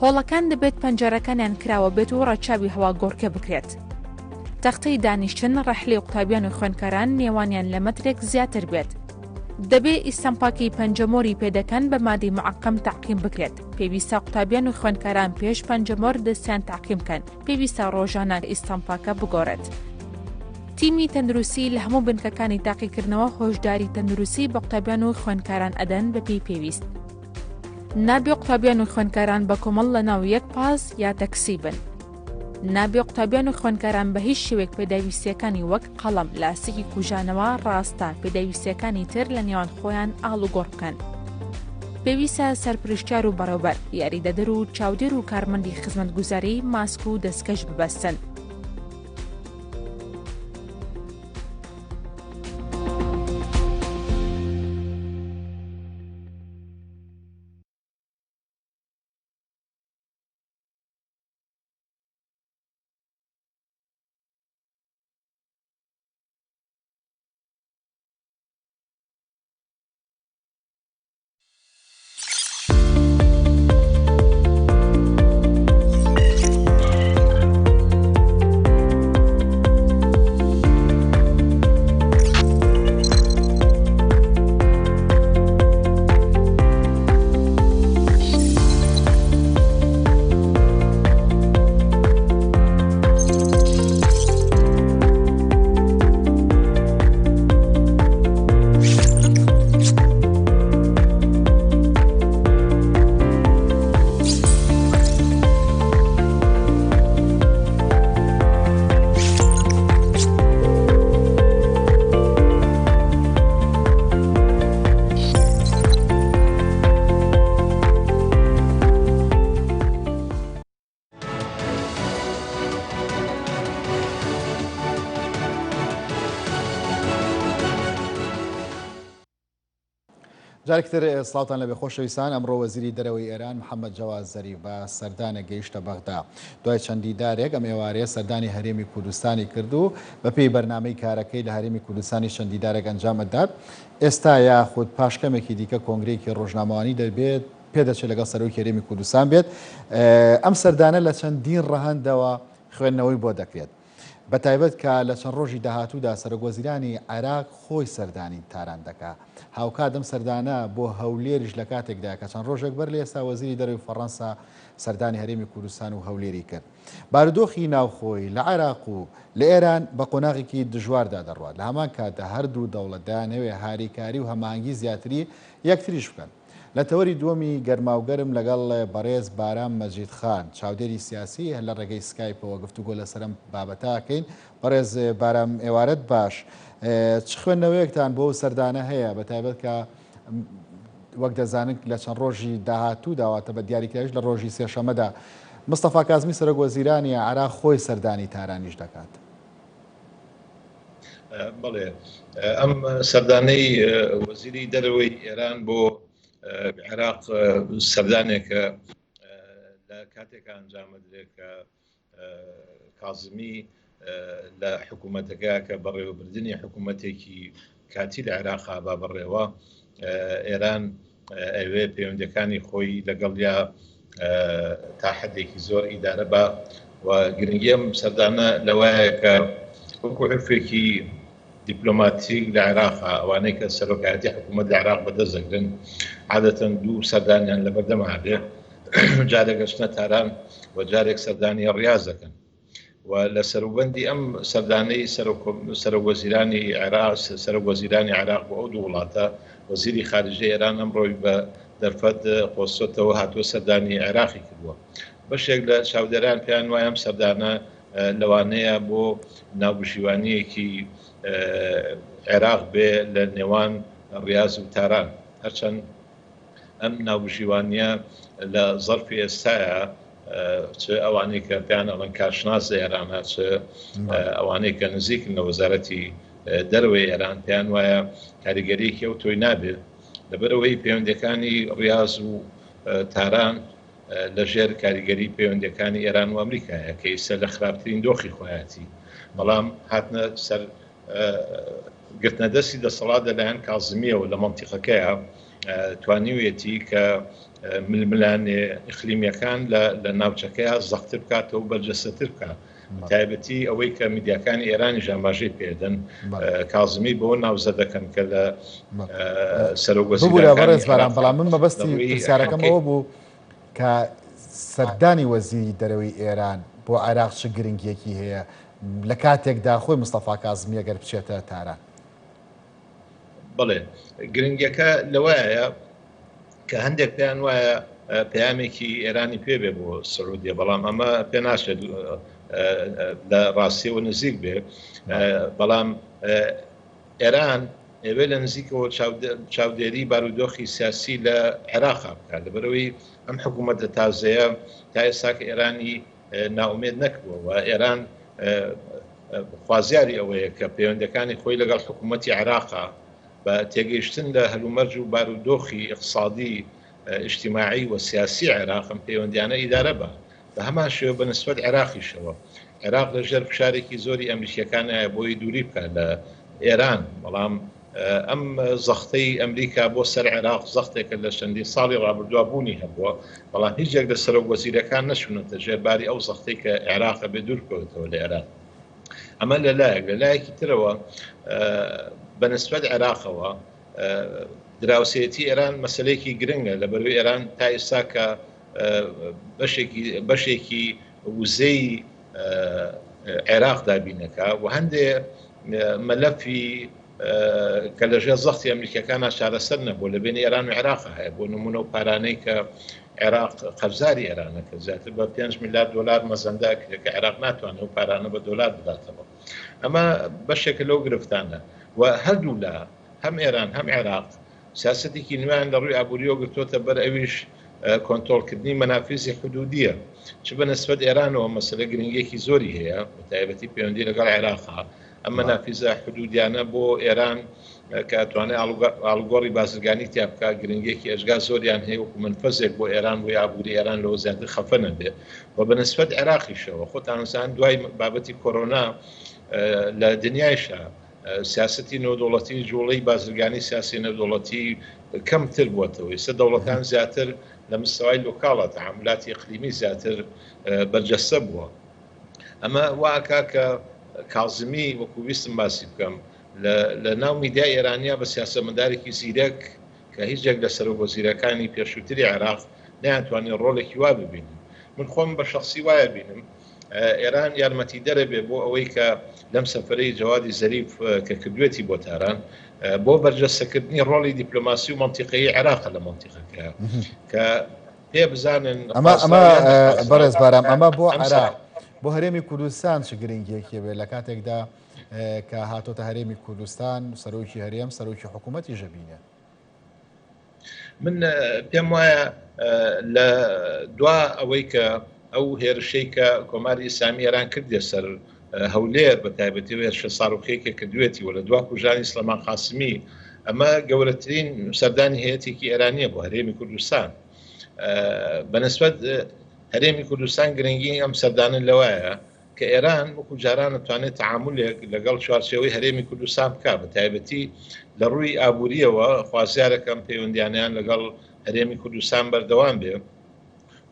هۆڵەکان دەبێت پەنجەرەکانیان کراوە بێت و ڕەچاوی هەوا گۆڕکە بکرێت. تەختەی دانیشتن ڕەحلەی قوتابیان و خوێندکاران نێوانیان لە مەترێک زیاتر بێت. دەبێ ئیستەمپاکی پەنجەمۆری پێدەکەن بە مادەی معەقەم تاقیم بکرێت. پێویستە قوتابیان و خوێندکاران پێش پەنجەمۆر دەستیان تاقیم بکەن. پێویستە ڕۆژانە ئیستەمپاکە بگۆڕێت. تیمی تەندروستی لە هەموو بنکەکانی تاقیکردنەوە هۆشداری تەندروستی بە قوتابیان و خوێندکاران ئەدەن بەپێی پێویست. نابێ قوتابیان و خوێندکاران بە کۆمەڵ لە ناو یەک پاس یا تەکسی بن. نابێ قوتابیان و خوێندکاران بە هیچ شێوێک پێداویستیەکانی وەک قەڵەم، لاستیکی کوژانەوە، ڕاستە پێداویستیەکانی تر لە نێوان خۆیان ئاڵوگۆڕ بکەن. پێویستە سەرپرشتیار و بەڕێوەبەر، یاریدەدەر و چاودێر و کارمەندی خزمەتگوزاری ماسک و دەستکەش ببەستن. جارێکتر سڵاوتان لەبێ خۆشەویستان. ئەمڕۆ وەزیری دەرەوەی ئێران محەممەد جەواد زەریف بە سەردانە گەیشتە بەغدا. دوای چەندی دارێک ئەم ئێوارەیە سەردانی هەرێمی کوردستانی کردو بە پێی بەرنامەی کارەکەی لە هەرێمی کوردستانی چەندی دارێک ئەنجامەدات. ئێستا یاخود پاشکەمێکی دیکە کۆنگرەیەکی ڕۆژنامەوانی دەبێت پێدەچێت لەگەڵ سەرۆکی هەرێمی کوردستان بێت. ئەم سەردانە لە چەندین ڕەهەندەوە خوێندنەوەی بۆ دەکرێت. بە تایبەت کە لە چەند ڕۆژی داهاتوودا سەرۆکوەزیرانی عێراق خۆی سەردانی تاران دەکا. هاوکات ئەم سەردانە بۆ هەولێریش لە کاتێکدا کە چەند ڕۆژێک بەر لە ئێستا وەزیری دەرەوەی فەڕەنسا سەردانی هەرێمی کوردستان و هەولێری کرد. بارودۆخی ناوخۆی لە عێراق و لە ئێران بە قۆناغێکی دژواردا دەڕوات. لە هەمان کاتدا هەردوو دەوڵەتدان هەوێ هاریکاری و هەماهەنگی زیاتری یەکتریش بکەن. لە تەوەری دووەمی گەرماوگەرم لەگەڵ بەڕێز بارام مەجید خان چاودێری سیاسی لە ڕێگەی سکایپەوە گفتوگۆ لەسەرم بابەتاکەین. بەڕێز بارام ئێوارەت باش. چ خوێندنەوەیەکتان بۆ سەردانە هەیە بە تایبەت کە وەک دەزانن لە چەند ڕۆژی داهاتوو داواتە بە دیاریکراویش لە ڕۆژی سێشەمەدا مستەفا کازمی سەرۆکوەزیرانی عێراق خۆی سەردانی تارانیش دەکات. بەڵێ ئەم سەردانەی وەزیری دەرەوەی ئێران بۆ عێراق سەردانێکە لە کاتێکە ئەنجامەدرێت کە کازمی لە حکوومەتەکە کە بەڕێوەبردننی حکوومەتێکی کاتی لە عێراقا با بەڕێوە ئێران ئەوێ پەیوەندەکانی خۆی لەگەڵیا تا حدێکی زۆر ئیدارە بە و گرنگیم سەردانە لەوایە کە وەکو عرفێکی دیپلۆماتیک لە عێراقا ئەوانەی کە سەرۆکایەتی حکوومەت لە عێراق بەدەست دەگرن عادەتەن دوو سەردانیان لە بەردەمادێ جارێک گەشتنە تاران و جارێک سەردانی ڕیاز دەکەن و لە سەروبەندی ئەم سەردانەی سەرۆکوەزیرانی عێراق سەرۆکوەزیرانی عێراق بۆ ئەو دوو وڵاتە وەزیری خارجی ئێران ئەمڕۆی بە دەرفەت قۆسۆتەوە هاتووە سەردانی عێراقی کردووە. بەشێک لە چاودێران پێیان وایە ئەم سەردانە لەوانەیە بۆ ناوبژیوانیەکی عێراق بێ لە نێوان ڕیاز و تاران، هەرچەند ئەم ناوبژیوانیە لە زەرفی ئێستایە چ ئەوانەی کە پێیان ئەڵەن کارشناس لە ئێرانە چ ئەوانەی کە نزیکن لە وەزارەتی دەرەوەی ئێران پێیان وایە کاریگەریەکی ئەو تۆی نابێت لەبەرەوەی پەیوەندەکانی ڕیاز و تاران لەژێر کاریگەری پەیوەندەکانی ئێران و ئەمریکایە کە ئێستا لە خراپترین دۆخی خۆیەتی بەڵام هاتنە سەر گرتنە دەستی دەسەڵات لەلایەن کازمیەوە لە مەنتیقەکەیە توانیویەتی کە ململانێ ئیقلیمیەکان لە ناوچەکەیە زەختر بکاتەوە و بەرجەستەتر بکات. تایبەتی ئەوەی کە میدیاکانی ئێرانی ژاماژەی پێدەن کازمی بۆ ناوزە دەکەن کە لە سەرۆکوەزیرەکانی بەڵام من مەبەستی پرسیارەکەمەوە بوو کە سەردانی وەزیری دەرەوەی ئێران بۆ عێراق چ گرنگیەکی هەیە لە کاتێکدا خۆی مستەفا کازمی ئەگەر بچێتە تاران. بڵێ گرنگیەکە لەوایە کە هەندێک پێیان وایە پەیامێکی ئێرانی پێبێ بۆ سعودیە بەڵام ئەمە پێ ناچێت لە ڕاستیەوە نزیک بێ بەڵام ئێران ئێوێ لە نزیکەوە چاودێری بارودۆخی سیاسی لە عێراقا بکات لەبەرەوەی ئەم حکوومەتە تازەیە تا ئێستا کە ئێرانی ناومێت نەکبووە و ئێران خوازیاری ئەوەیە کە پەیوەندەکانی خۆی لەگەڵ حکوومەتی عێراقا بە تێگەیشتن لە هەلومەرج و بارودۆخی اقتصادی اجتماعی و سیاسی عێراقم پەیوەندیانە ئیدارە بە هەمان شێوە بە نسبەت عێراقیشەوە عێراق لەژێر فشارێکی زۆری ئەمریکیەکانە بۆی دووری بکات لە ئێران بەڵام ئەم زەختەی ئەمریکا بۆ سەر عێراق زەختێکە لە چەندی ساڵی ڕابردووە بوونی هەبووە بەڵام هیچێک لە سەرۆک وەزیرەکان نەچوونەتە ژێرباری ئەو زەختەی کە عێراقە بێ دوور بکەوێتەوە لە ئێران ئەمە لەلایەکی ترەوە بە نسبەت عێراقەوە دراوسێتی ئێران مەسلەیەکی گرنگە لەبەروی ئێران تا ئێستا کە بەشێکی وزەی عێراق دابینەکە و هەندێ مەلەفی کە لەژێر زەختی ئەمریکەکانە چارەسەر نەبوو لە بینی ئێران و عێراق هەیە بۆ نمونە و پارانەی کە عێراق قەرزاری ئێرانەکە زیاتر بە 5 میلیارد دلار مەزەندا کە عێراق ناتوانێت و پارانە بە دۆلار بداتەوە ئەمە بەشێکە لەو گرفتانە و هەردوو لە هەم ئێران هەم عێراق سیاسەتێکی نوێیان لە ڕووی ئابووریەوە گرتوۆتە بەر ئەویش کۆنتۆڵکردنی مەنافیزی حدودیە چ بە نسبەت ئێرانەوە مەسەلە گرنگێکی زۆری هەیە بە تایبەتی پەیوەندی لەگەڵ عێراقا ئەم مەنافیزە حدودیانە بۆ ئێران کە ئەتوانێت ئاڵگۆڕی بازرگانی تیا بکات گرنگێکی ئەژگا زۆریان هەیە وەکو منفەزێک بۆ ئێران بۆ ئابووری ئێران لەوە زیاتر خەفە نەبێت و بە نسبەت عێراقیشەوە خۆتان زان دوای بابەتی کۆرۆنا لە دنیایشە سیاسەتی نێودەوڵەتی جوڵەی بازرگانی سیاسی نێودەوڵەتی کەمتر بووەتەوە ئێستا دەوڵەتان زیاتر لە مستەوای لۆکاڵە تەعاملاتی ئیقلیمی زیاتر بەرجەستە بووە ئەمە واکا کە کاظمی وەکو ویستم باسی بکەم لە ناو میدیای ئێرانیا بە سیاسەتمەدارێکی زیرەک کە هیچێک لە سەرۆک وەزیرەکانی پێشووتری عێراق نەیانتوانێت ڕۆڵێکی وا ببینن من خۆم بە شخصی وایە بینم ئێران یارمەتی دەرەبێ بۆ ئەوەی کە لەم سەفرەی جەوادی زەریف کە کردوێتی بۆ تاران بۆ بەرجەستەکردنی ڕۆڵی دیپلۆماسی و منتیقەیی عێراق لە منتیقەکە کە پێ بزانن ئەمە بەڕێز بارام ئەمە بۆ عێراق بۆ هەرێمی کوردستان چ گرنگیەکی بێت لە کاتێکدا کە هاتۆتە هەرێمی کوردستان سەرۆکی هەرێم سەرۆکی حکوومەتی ژەبینە من پێم وایە لە دوا ئەوەی کە ئەو هێرشەی کە کۆماری ئیسلامی ئێران کردێ سەر هەولێر بە تایبەتی هێرشە ساڕوخەیەکە کردوێتی و لە دوا کوژانی سلەمان قاسمی ئەمە گەورەترین سەردانی هەیەتێکی ئێرانیە بۆ هەرێمی کوردستان بەنسبەت هەرێمی کوردستان گرنگی ئەم سەردانن لەوایە کە ئێران وەکو جاران دەتوانێت تەعاملێک لەگەڵ چوارچێوەی هەرێمی کوردستان بکات بە تایبەتی لە ڕووی ئابووریەوە خوازیارەکەم پەیوەندیانیان لەگەڵ هەرێمی کوردستان بەردەوام بێ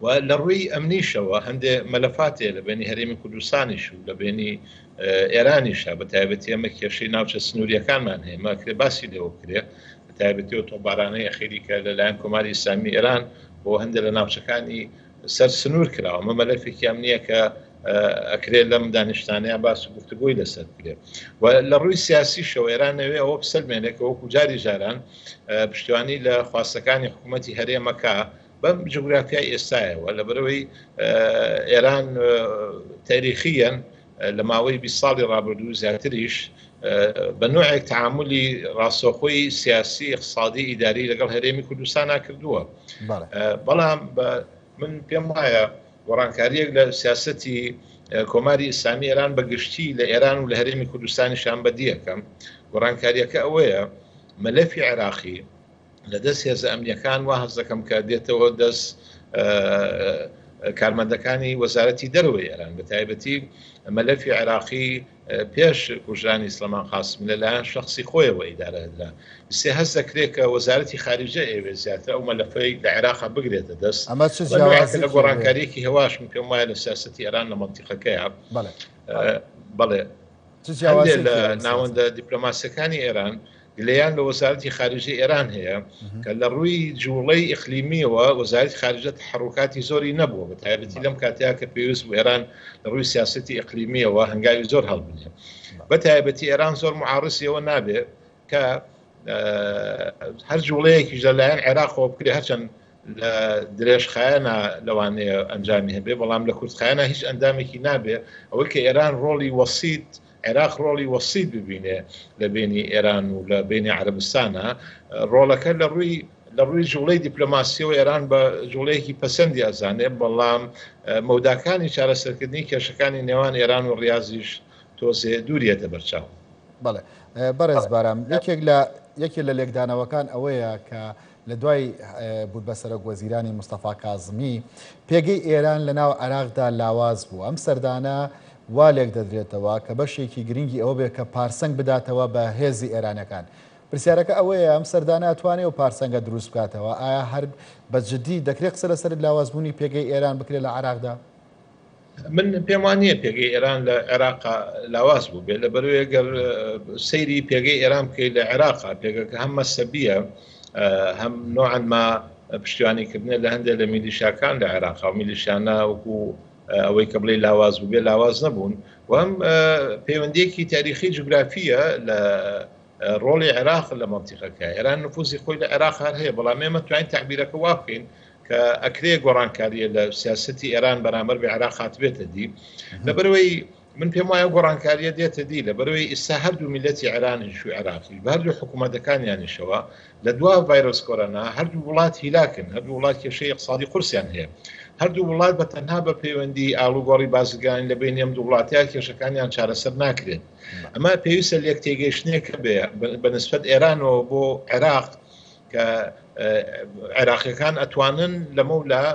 و لە ڕووی ئەمنیشەوە هەندێک مەلەفاتێ لە بینی هەرێمی کوردستانیش و لە بینی ئێرانیشە بە تایبەتی ئەمە کێشەی ناوچە سنووریەکانمان هەیە ماکرێ باسی لێوە بکرێ بە تایبەتی تۆبارانەی ئەخیری کە لەلایەن کۆماری ئیسلامی ئێران بۆ هەندێک لە ناوچەکانی سەر سنوور کراوە ئەمە مەلەفێکی ئەم نییە کە ئەکرێت لەم دانیشتانەیە باس و گفتگۆی لەسەر بکرێت و لە ڕووی سیاسیشەوە ئێران نەوێ ئەوە بسەلمێنێک وەکو جاری جاران پشتیوانی لە خواستەکانی حکوومەتی هەرێمەکە بەم جغرافیای ئێستایەوە لە بەرەوەی ئێران تاریخیەن لە ماوەی 20 ساڵی ڕابردوو زیاتریش بە نوعێک تعاملی ڕاستەوخۆی سیاسی اقتصادی ئیداری لەگەڵ هەرێمی کوردستان ناکردووە بەڵام من پێم وایە گۆڕانکاریەک لە سیاسەتی کۆماری ئیسلامی ئێران بەگشتی لە ئێران و لە هەرێمی کوردستانیشان بەدیەکەم گۆڕانکاریەکە ئەوەیە مەلەفی عێراقی لە دەست هێزە ئەمنیەکان وا هەز دەکەم کە دێتەوە دەست کارمەندەکانی وەزارەتی دەرەوەی ئێران بە تایبەتی مەلەفی عێراقی پێش کوژانی سلەمان قاسمی لەلایەن شخصی خۆیەوە ئیدارەدرا سێ هەست دەکرێت کە وەزارەتی خارجە ئێوێ زیاتر ئەو مەلەفەی لە عێراقا بگرێتە دەست لە گۆڕانکاریەکی هێواشم پێم وایە لە سیاسەتی ئێران لە مەنتیقەکەیە بەڵێ لە ناوەندە دیپلۆماسیەکانی ئێران گلەیان لە وەزارەتی خارجی ئێران هەیە کە لە ڕووی جوڵەی ئیقلیمیەوە وەزارەتی خارجە تحرکاتی زۆری نەبووە بە تایبەتی لەم کاتەیە کە پێویست بوو ئێران لە ڕووی سیاسەتی ئیقلیمیەوە هەنگاوی زۆر هەڵبنێ بە تایبەتی ئێران زۆر معارضیەوە نابێت کە هەر جوڵەیەکی لەلایەن عێراقەوە بکرێ هەرچەند لە درێژخایەنە لەوانەیە ئەنجامی هەبێ بەڵام لە کورتخایەنە هیچ ئەندامێکی نابێ ئەوەی کە ئێران ڕۆڵی وەسیت عێراق ڕۆڵی وەسیت ببینێ لە بینی ئێران و لە بینی عەرەبستانە ڕۆڵەکە لە ڕووی جوڵەی دیپلۆماسیەوە ئێران بە جوڵەیەکی پەسەندی ئەزانێ بەڵام مەوداکانی چارەسەرکردنی کێشەکانی نێوان ئێران و ڕیازیش تۆزێ دووریەتە بەرچاو. بەڵێ بەڕێز بارام یەکێک لە لێکدانەوەکان ئەوەیە کە لە دوای بوو بەسەرۆک وەزیرانی مستەفا کازمی پێگەی ئێران لە ناو عێراقدا لاواز بوو. ئەم سەردانە وا لێک دەدرێتەوە کە بەشێکی گرنگی ئەوە بێت کە پارسەنگ بداتەوە بە هێزی ئێرانەکان. پرسیارەکە ئەوەیە ئەم سەردانە ئەتوانێت و پارسەنگە دروست بکاتەوە. ئایا هەر بەجددی دەکرێت قسە لەسەر لاوازبوونی پێگەی ئێران بکرێت لە عێراقدا؟ من پێم وانییە پێگەی ئێران لە عێراقا لاواز بوو بێت لە بەروێ گەر سەیری پێگەی ئێران بکەیت لە عێراقا پێگەکە هەم مەسەبیە هەم نوعاً ما پشتیوانیکردنە لە هەندێک لە میلیشاکان لە عێراقا و میلیشانە وەکو ئەوەی کە بڵێ لاواز بوو بێ لاواز نەبوون و هەم پەیوەندیەکی تاریخی جوگرافیە لە ڕۆڵی عێراق لە مەنتیقەکە. ئێران نفوزی خۆی لە عێراق هەر هەیە بەڵام ئێمە توانین تعبیرەکە وا بکەین کە ئەکرێ گۆڕانکاریە لە سیاسەتی ئێران بەرامبەر بە عێراق هاتبێتە دی. لەبەرەوەی من پێم وایە گۆڕانکاریە دێتە دی لەبەرەوەی ئێستا هەردوو میلەتی عێرانیش و عێراقی بە هەردوو حکوومەتەکانیانیشەوە لە دوا ڤایرۆس کۆرۆنا هەردوو وڵات هیلاکن، هەردوو وڵات کێشەی اقتصادی قورسیان هەیە، هەردوو وڵات بە تەنها بە پەیوەندی ئاڵوگۆڕی بازرگانی لە بین ئەم دوو وڵاتیان کێشەکانیان چارەسەر ناکرێت. ئەمە پێویستە لێک تێگەیشتنێکە بێ بەنسبەت ئێرانەوە بۆ عێراق کە عێراقیەکان ئەتوانن لەمەولا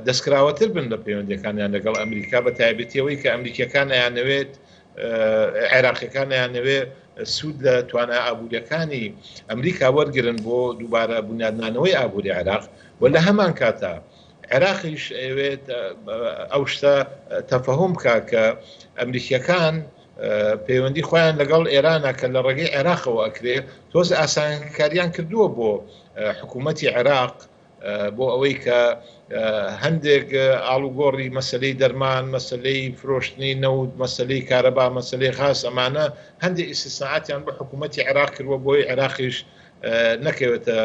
دەستکراوەتر بن لە پەیوەندیەکانیان لەگەڵ ئەمریکا بە تایبەتیەوەی کە ئەمریکیەکان یانەوێت عێراقیەکان یانەوێت سوود لە توانە ئابوووریەکانی ئەمریکا وەرگرن بۆ دووبارە بنیادنانەوەی ئابووری عێراق و لە هەمان کاتە عێراقیش ئەوێت ئەو شتە تەفەهوم بکە کە ئەمریکیەکان پەیوەندی خۆیان لەگەڵ ئێرانە کە لە ڕێگەی عێراقەوە ئەکرێ تۆز ئاسانکاریان کردووە بۆ حکوومەتی عێراق بۆ ئەوەی کە هەندێک ئاڵوگۆڕی مەسلەی دەرمان، مەسلەی فرۆشتنی نەوت، مەسلەی کارەبا، مەسلەی خاص ئەمانە هەندێک ئیسtisnaعاتیان بە حکوومەتی عێراق کردووە بۆی عێراقیش نەکەوێتە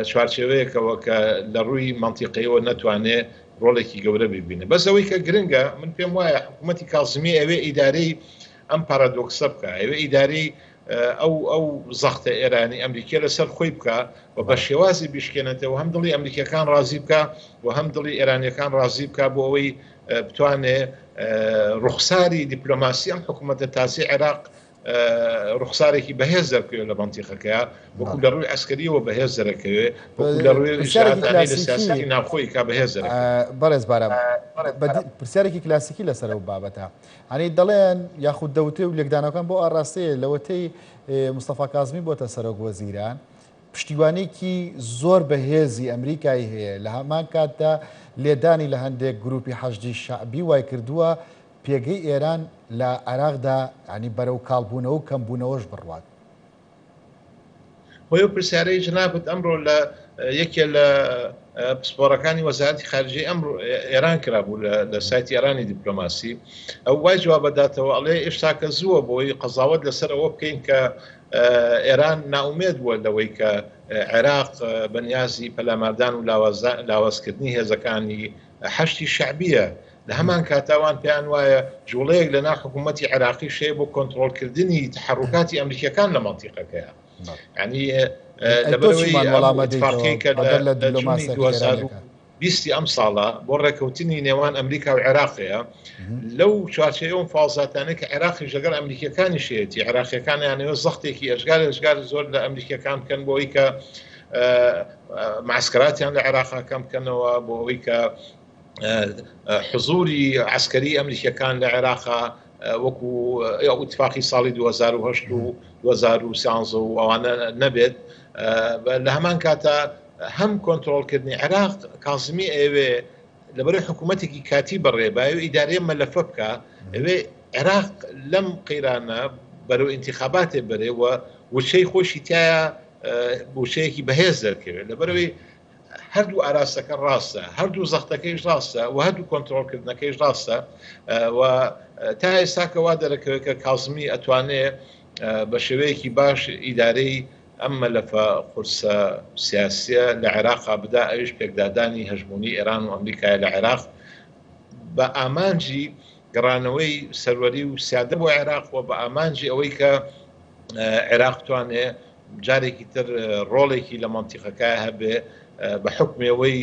چوارچێوەیەکەوە کە لە ڕووی مەنتیقیەوە نەتوانێت ڕۆڵێکی گەورە ببینێ. بەس ئەوەی کە گرنگە من پێم وایە حکوومەتی کازمی ئەوێ ئیدارەی ئەم پارادۆکسە بکە، ئەوێ ئیدارەی ئەو زەختە ئێرانی ئەمریکا لەسەر خۆی بکە و بە شێوازی بیشکێنێتەوە هەم دڵی ئەمریکیەکان ڕازی بکە و هەم دڵی ئێرانیەکان ڕازی بکە بۆ ئەوەی بتوانێت ڕوخساری دیپلۆماسی ئەم حکوومەتە تازی عێراق ڕوخسارێکی بەهێز دەرکەوێت لە مەنتیقەکەیە وەکو لە ڕووی ئەسکەریەوە بەهێز دەرەکەوێت وەکو لە ڕووی ژاهاتانی لە سیاسەتی ناوخۆیی کا بەهێز دەرەکەوێت. بەڕێز بارام پرسیارێکی کلاسیکی لەسەر ئەو بابەتە هەنی دەڵێن یاخود دەوتێ و لێکدانەکان بۆ ئاڕاستەیە لەوەتەی مستەفا کازمی بۆتە سەرۆک وەزیران پشتیوانێکی زۆر بەهێزی ئەمریکای هەیە لە هەمان کاتدا لێدانی لە هەندێک گروپی حەشدی شعبی وای کردووە پێگەی ئێران لە عێراقدا ینی بەرەو کاڵبوونەوە و کەمبوونەوەش بڕوات. بۆ پرسیارەی جنابەت ئەمڕۆ لە یەکێ لە پسپۆرەکانی وەزارەتی خارجی ئەمڕۆ ئێران کرابوو لە سایتی ئێرانی دیپلۆماسی ئەو وای جواب بداتەوە ئەڵێ ئێشتاکە زووە بۆی قەزاوت لەسەر ئەوە بکەین کە ئێران ناومێت بووە لەوەی کە عێراق بەنیازی پەلاماردان و لاوازکردنی هێزەکانی حەشتی شعبیە. لە هەمان کاتاوان پێیان وایە جوڵەیەک لە ناو حکوومەتی عێراقی شەیە بۆ کۆنتڕۆڵکردنی تحرکاتی ئەمریکیەکان لە مەنتیقەکەیە. ینی لەبەرەوەی ئەتفاقی کە لە 2020 ئەم ساڵە بۆ ڕێکەوتنی نێوان ئەمریکا و عێراقەیە لەو چوارچێوە مفاوزاتانە کە عێراقی لەگەڵ ئەمریکیەکانی شێتی عێراقیەکانیانەوە زەختێکی ئەژگار زۆر لە ئەمریکیەکان بکەن بۆ ئەوەی کە معسکراتیان لە عێراقا کەم بکەنەوە بۆ ئەوەی کە حزوری عسکەری ئەمریکیەکان لە عێراقا وەکو ئیتفاقی ساڵی 2010 و 2013 و ئەوانە نەبێت. لە هەمان کاتە هەم کۆنتڕۆڵکردنی عێراق کازمی ئەوێ لەبەرەوەی حکوومەتێکی کاتی بەڕێبای و ئیدارەیە مەلەفە بکە ئەوێ عێراق لەم قەیرانە بەرەو ئینتیخاباتێ بەرێوە وچەی خۆشی تایە وچەیەکی بەهێز دەرکەوێت. لەبەرەوەی هەردوو ئاراستەکە ڕاستە، هەردوو زەختەکەیش ڕاستە و هەردوو کۆنتڕۆڵکردنەکەیش ڕاستە و تا ئێستا کەوا دەرەکەوێت کە کازمی ئەتوانێت بە شێوەیەکی باش ئیدارەی ئەمە لەفە قورسە سیاسیە لە عێراقا بدا ئەوش پێکدادانی هەژمونی ئێران و ئەمریکای لە عێراق بە ئامانجی گەڕانەوەی سەروەری و سیادە بۆ عێراق و بە ئامانجی ئەوەی کە عێراق توانێ جارێکی تر ڕۆڵێکی لە مەنتیقەکە هەبێ بە حکمەوەی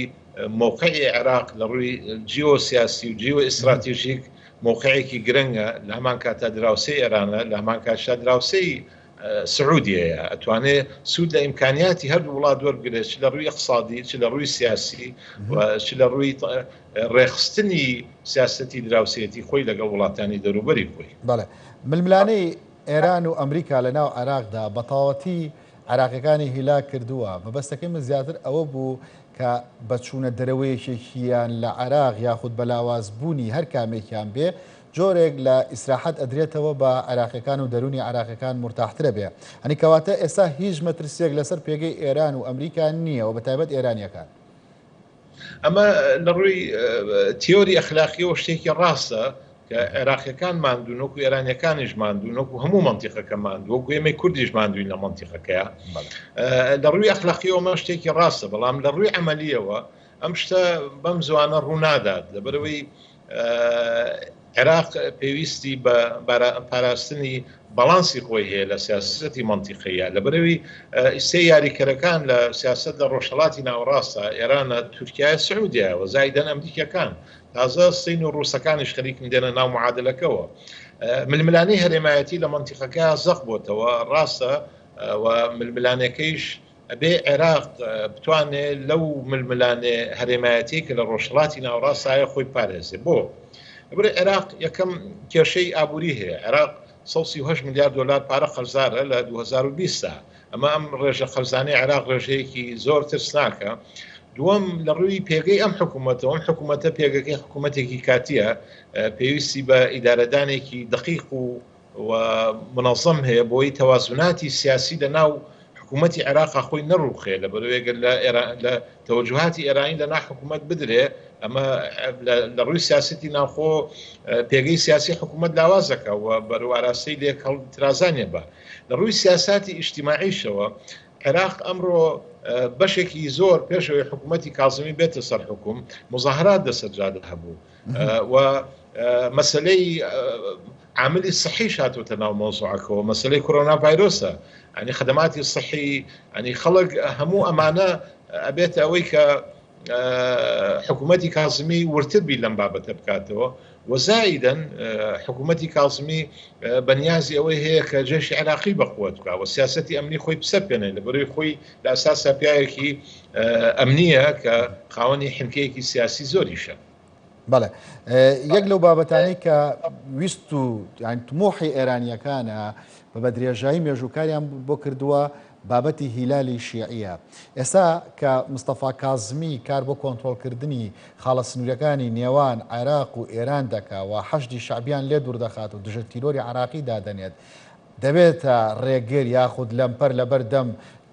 موقعی عێراق لە ڕووی جیۆسیاسی و جیۆ ئستراتیژیک موقعێکی گرنگە لە هەمان کاتە دراوسەی ئێرانە لە هەمان کاتشا دراوسەی سعودیەیە ئەتوانێت سوود لە ئیمکانیاتی هەردوو وڵات وەرگرێت چ لە ڕووی اقتصادی چ لە ڕووی سیاسی و چ لە ڕووی ڕێخستنی سیاسەتی دراوسێتی خۆی لەگەڵ وڵاتانی دەروبەری خۆی. بەڵێ ململانەی ئێران و ئەمریکا لە ناو عێراقدا بەتاوەتی عێراقیەکانی هیلاک کردووە مەبەستەکەی من زیاتر ئەوە بوو کە بەچوونە دەرەوەیەکێکیان لە عێراق یاخود بەلاوازبوونی هەر کامێکیان بێ جۆرێک لە ئیسراحەت ئەدرێتەوە بە عێراقیەکان و دەرونی عێراقیەکان مرتاحترە بێ. هەنی کەواتە ئێستا هیچ مەترسیەک لەسەر پێگەی ئێران و ئەمریکا نییە و بەتایبەت ئێرانیەکان. ئەمە لە ڕووی تیۆری ئەخلاقیەوە شتێکی ڕاستە کە عێراقیەکان ماندوون وەکو ئێرانیەکانیش ماندوون وەکو هەموو مەنتیقەکە ماندوو وەکو ئێمەی کوردیش ماندووین لە مەنتیقەکەیە. لە ڕووی ئەخلاقیەوە مە شتێکی ڕاستە بەڵام لە ڕووی عەمەلیەوە ئەم شتە بەم زوانە ڕوونادات لەبەرەوەی عێراق پێویستی بە پاراستنی بەڵانسی خۆی هەیە لە سیاسەتی مەنتیقەیە لەبەرەوەی سێ یاریکەرەکان لە سیاسەت لە ڕۆژهەڵاتی ناوەڕاستە ئێرانە تورکیای سعودیە و زایدەن ئەمریکیەکان تازە سین و ڕووسەکانیش خەریکن دێنە ناو معادلەکەەوە. ململانەی هەرێمایەتی لە مەنتیقەکە زەق بۆتەوە ڕاستە و ململانەکەیش ئەبێ عێراق بتوانێت لەو ململانێ هەرێمایەتی کە لە ڕۆژهەڵاتی ناوەڕاستایە خۆی پارێزێ بۆ بڕێ عێراق یەکەم کێشەی ئابووری هەیە. عێراق 138 میلیارد دلار پارە خەرزارە لە 2020 ئەمە ئەم ڕێژە خەرزانەی عێراق ڕێژەیەکی زۆر ترسناکە. دووەم لە ڕووی پێگەی ئەم حکوومەتەوە ئەم حکوومەتە پێگەکەی حکوومەتێکی کاتیە پێویستی بە ئیدارەدانێکی دقیق و منەظەم هەیە بۆی تەوازوناتی سیاسی لە ناو حکوومەتی عێراقا خۆی نەڕووخێ لە بەرەوەیەگەر لە تەوەجوهاتی ئێرانی لە ناو حکوومەت بدرێ ئەمە لە ڕووی سیاستی ناوخۆ پێگەی سیاسی حکوومەت لاوازەکە و بەرەوەڕاستی لێک هەڵترازانێ بە لە ڕووی سیاساتی ئیجتیماعیشەوە عێراق ئەمڕۆ بەشێکی زۆر پێشەوەی حکوومەتی کازمی بێتە سەر حکوم مزاهرات دەسەرجادە هەبوو و مەسلەی عاملی صحی هاتوتە ناو مۆزوعەکەەوە مەسلەی کۆرۆنا ڤایرۆسە ینی خدماتی صحی ینی خەڵک هەموو ئەمانە ئەبێت ئەوەی کە حکوومەتی کازمی ورتربی لەم بابەتە بکاتەوە وەزایدەن حکوومەتی کازمی بەنیازی ئەوەی هەیە کە جێشی عێراقی بەقوت بکە و سیاسەتی ئەمنی خۆی بسەپێنێ لە بەروی خۆی لە ئەساسا پیاوێکی ئەمنیە کە خاوەنی حنکەیەکی سیاسی زۆریشە. بەڵێ یەک لەو بابەتانی کە ویست و تمۆحی ئێرانیەکانە بە بەدرێژایی مێژووکاریان بۆ کردووە بابەتی هیلالی شیعیە. ئێستا کە مستەفا کازمی کار بۆ کۆنتڕۆڵکردنی خاڵە سنوورەکانی نێوان عێراق و ئێران دەکا و حەشدی شعبیان لێ دوور دەخات و دژە تیرۆری عراقی دادەنێت دەبێتە ڕێگر یاخود لەمپەر لەبەردەم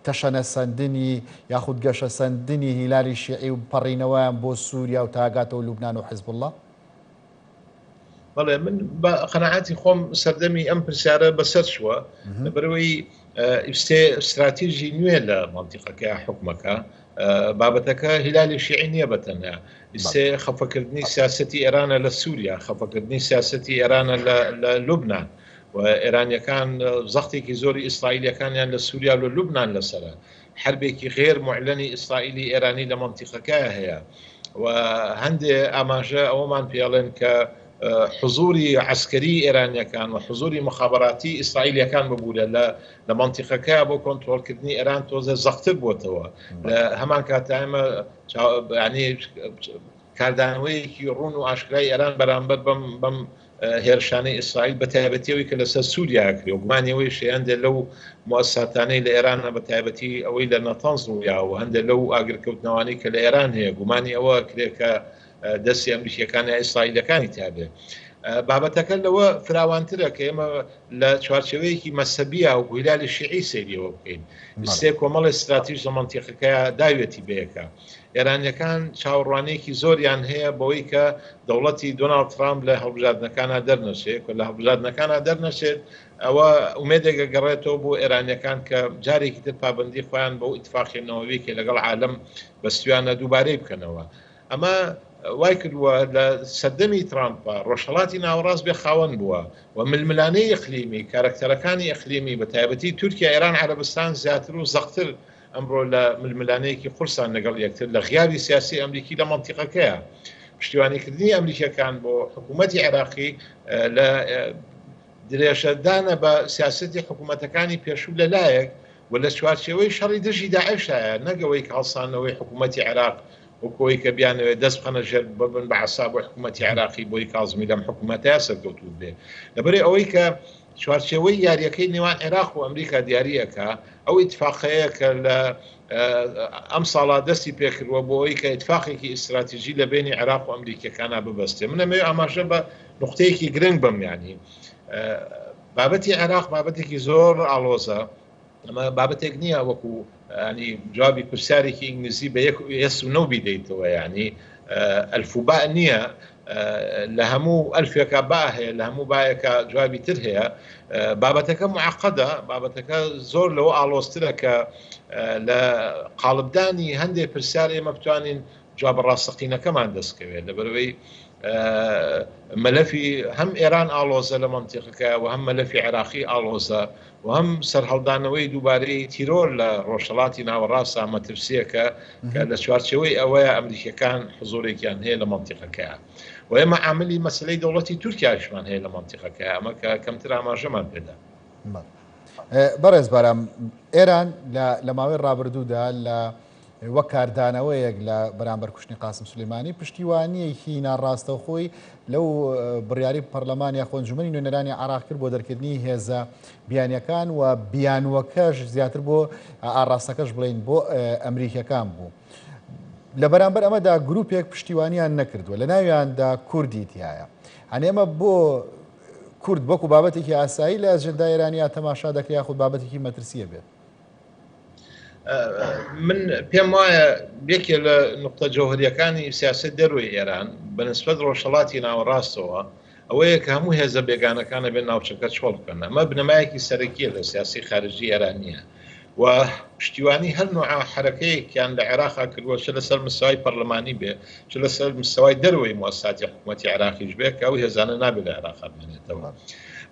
تەشەنە سندنی یاخود گەشە سندنی هیلالی شیعی و پەڕینەوەیان بۆ سووریا و تاگاتەوە لوبنان و حیزب الله؟ بەڵێ من بە قەناعەتی خۆم سەردەمی ئەم پرسیارە بەسەر چووە لەبەرەوەی استراتیژی نوێ لە مەنتیقەکە حکومەکە بابەتەکە هیلالی شیعی نییە بەتەنیا خەفەکردنی سیاسەتی ئێرانە لە سووریا خەفەکردنی سیاسەتی ئێرانە لە لوبنان و ئێرانیەکان زەختێکی زۆری ئیسرائیلیەکانیان لە سووریا و لە لوبنان لەسەرە حربێکی غێر معلەنی ئیسرائیلی ئێرانی لە مەنتیقەکە هەیە و هەندێ ئاماژە ئەوەمان پێڵێن کە حضوری عسکەری ئێرانیەکان و حضوری مخابراتی ئیسرائیلیەکان ببوورە لە مەنتیقەکە بۆ کۆنتڕۆڵکردنی ئێران تۆزە زەختر بووتەوە لە هەمان کاتایمە کاردانەوەیەکی ڕوون و ئاشکرای ئێران بەرامبەر بەم هێرشانەی ئیسرائیل بە تایبەتیەوەی کە لەسەر سووریا کرێ و گومانیەوەی شیاندێ لەو موسساتانەی لە ئێرانە بە تایبەتی ئەوەی لە نەتەنز ڕوویا و هەندێک لەو ئاگرکەوتنەوانی کە لە ئێران هەیە گومانی ئەوە کرێ کە دەستی ئەمریکیەکانی ئیسرائیلەکانی تابێ بابەتەکە لەوە فراوانترە کە ئێمە لە چوارچەوەیەکی مەسەبیە و گویلالی شیعی سێریەوە بکەین سێ کۆمەڵی استراتیژ لە مەنتیقەکەیە داوێتی بەیەکە ئێرانیەکان چاوەڕوانەیەکی زۆریان هەیە بەوەی کە دەوڵەتی دۆناڵد ترامپ لە هەڵبژاردنەکانە دەرنەچێت لە هەڵبژاردنەکانە دەرنەچێت ئەوە ئومێدێکە گەڕێتەوە بۆ ئێرانیەکان کە جارێکی تر پابندی خۆیان بۆ ئیتفاقێنەوەیەکی لەگەڵ عالم بەستویانە دووبارەی بکەنەوە ئەمە وای کردووە لە سەردەمی ترامپە ڕۆژهەڵاتی ناوەڕاست بێ خاوەن بووە و ململانەی ئەقلیمی کارکتەرەکانی ئەقلیمی بە تایبەتی تورکیا ئێران عەرەبستان زیاتر و زەختر ئەمڕۆ لە ململانەیەکی قورسان لەگەڵ یەکتر لە غیابی سیاسی ئەمریکی لە مەنتیقەکەیە پشتیوانیکردنی ئەمریکیەکان بۆ حکوومەتی عێراقی لە درێژەدانە بە سیاسەتی حکوومەتەکانی پێشوو لەلایەک و لە چوارچێوەی شەڕی دژی داعشایە نەگەوەی کاڵسانەوەی حکوومەتی عێراق وەکۆی کە بیانەوێت دەست بخەنە ژێر ببن بە عەساب و حکوومەتی عێراقی بۆی کاڵزمی لەم حکوومەتەیە سەرکەوتوو بێ لەبەرێ ئەوەی کە چوارچێوەی یاریەکەی نێوان عێراق و ئەمریکا دیاریەکە ئەو ئیتفاقەیە کە لە ئەم ساڵا دەستی پێکردووە بۆ ئەوەی کە ئیتفاقێکی ئیستراتیژی لە بینی عێراق و ئەمریکیەکانە ببەستێ منەمەوێت ئاماژە بە نقطەیەکی گرنگ بم یانی بابەتی عێراق بابەتێکی زۆر ئاڵۆزە ئەمە بابەتێک نییە وەکو ینی جوابی پرسیارێکی ئینگلیزی بە یەس و نە بیدەیتەوە ینی ئەلفوبا نییە لە هەموو ئەلفێکە با هەیە لە هەموو بایەکە جوابی تر هەیە بابەتەکە معقەدە بابەتەکە زۆر لەوە ئاڵۆزترە کە لە قاڵبدانی هەندێک پرسیار ئێمە بتوانین جواب ڕاستەقینەکەمان دەستکەوێت لەبەرەوەی مەلەفی هەم ئێران ئاڵۆزە لە مەنتیقەکە و هەم مەلەفی عێراقی ئاڵۆزە و هەم سەرهەڵدانەوەی دووبارەی تیرۆر لە ڕۆژهەڵاتی ناوەڕاستە مەترسیەکە کە لە چوارچەوەی ئەوەیە ئەمریکیەکان حزۆرێکیان هەیە لە مەنتیقەکەیە و ئێمە عاملی مەسلەی دەوڵەتی تورکیاشمان هەیە لە مەنتیقەکەیە ئەمە کە کەمتر ئاماژەمان پێدا بەڕێز بارام ئێران لە ماوەی ڕابردوودا لە وەک کاردانەوەیەک لە بەرامبەر کوشتنی قاسم سولەیمانی پشتیوانیەکی ناڕاستە خۆی لەو بڕیاری پەرلەمانی خۆنجومەنی نوێنەرانی عێراق کرد بۆ دەرکردنی هێزە بیانیەکان و بیانوەکەش زیاتر بۆ ئاڕاستەکەش بڵین بۆ ئەمریکیەکان بوو لە بەرامبەر ئەمەدا گروپێک پشتیوانیان نەکردووە لە ناویاندا کوردی تایە ئەنێمە بۆ کورد وەکو بابەتێکی ئاسایی لە ئەجەندای ئێرانیا تەماشا دەکرێت یاخود بابەتێکی مەترسیە بێت من پێم وایە یەکێ لە نقطە جۆهریەکانی سیاست دەروی ئێران بەنسبەت ڕۆژهەڵاتی ناوەڕاستەوە ئەوەیە کە هەموو هێزە بێگانەکانە بێن ناوچەکە چۆڵ بکەن ئەمە بنەمایەکی سەرەکیە لە سیاسی خارجی ئێرانیە و پشتیوانی هەر نوع حرەکەیەکیان لە عێراقا کردووە چ لەسەر مستەوای پەرلەمانی بێ چ لەسەر مستەوای دەروی موسساتی حکوومەتی عێراقیش بێت کە ئەو هێزانە نابێت لە عێراقا بێنێتەوە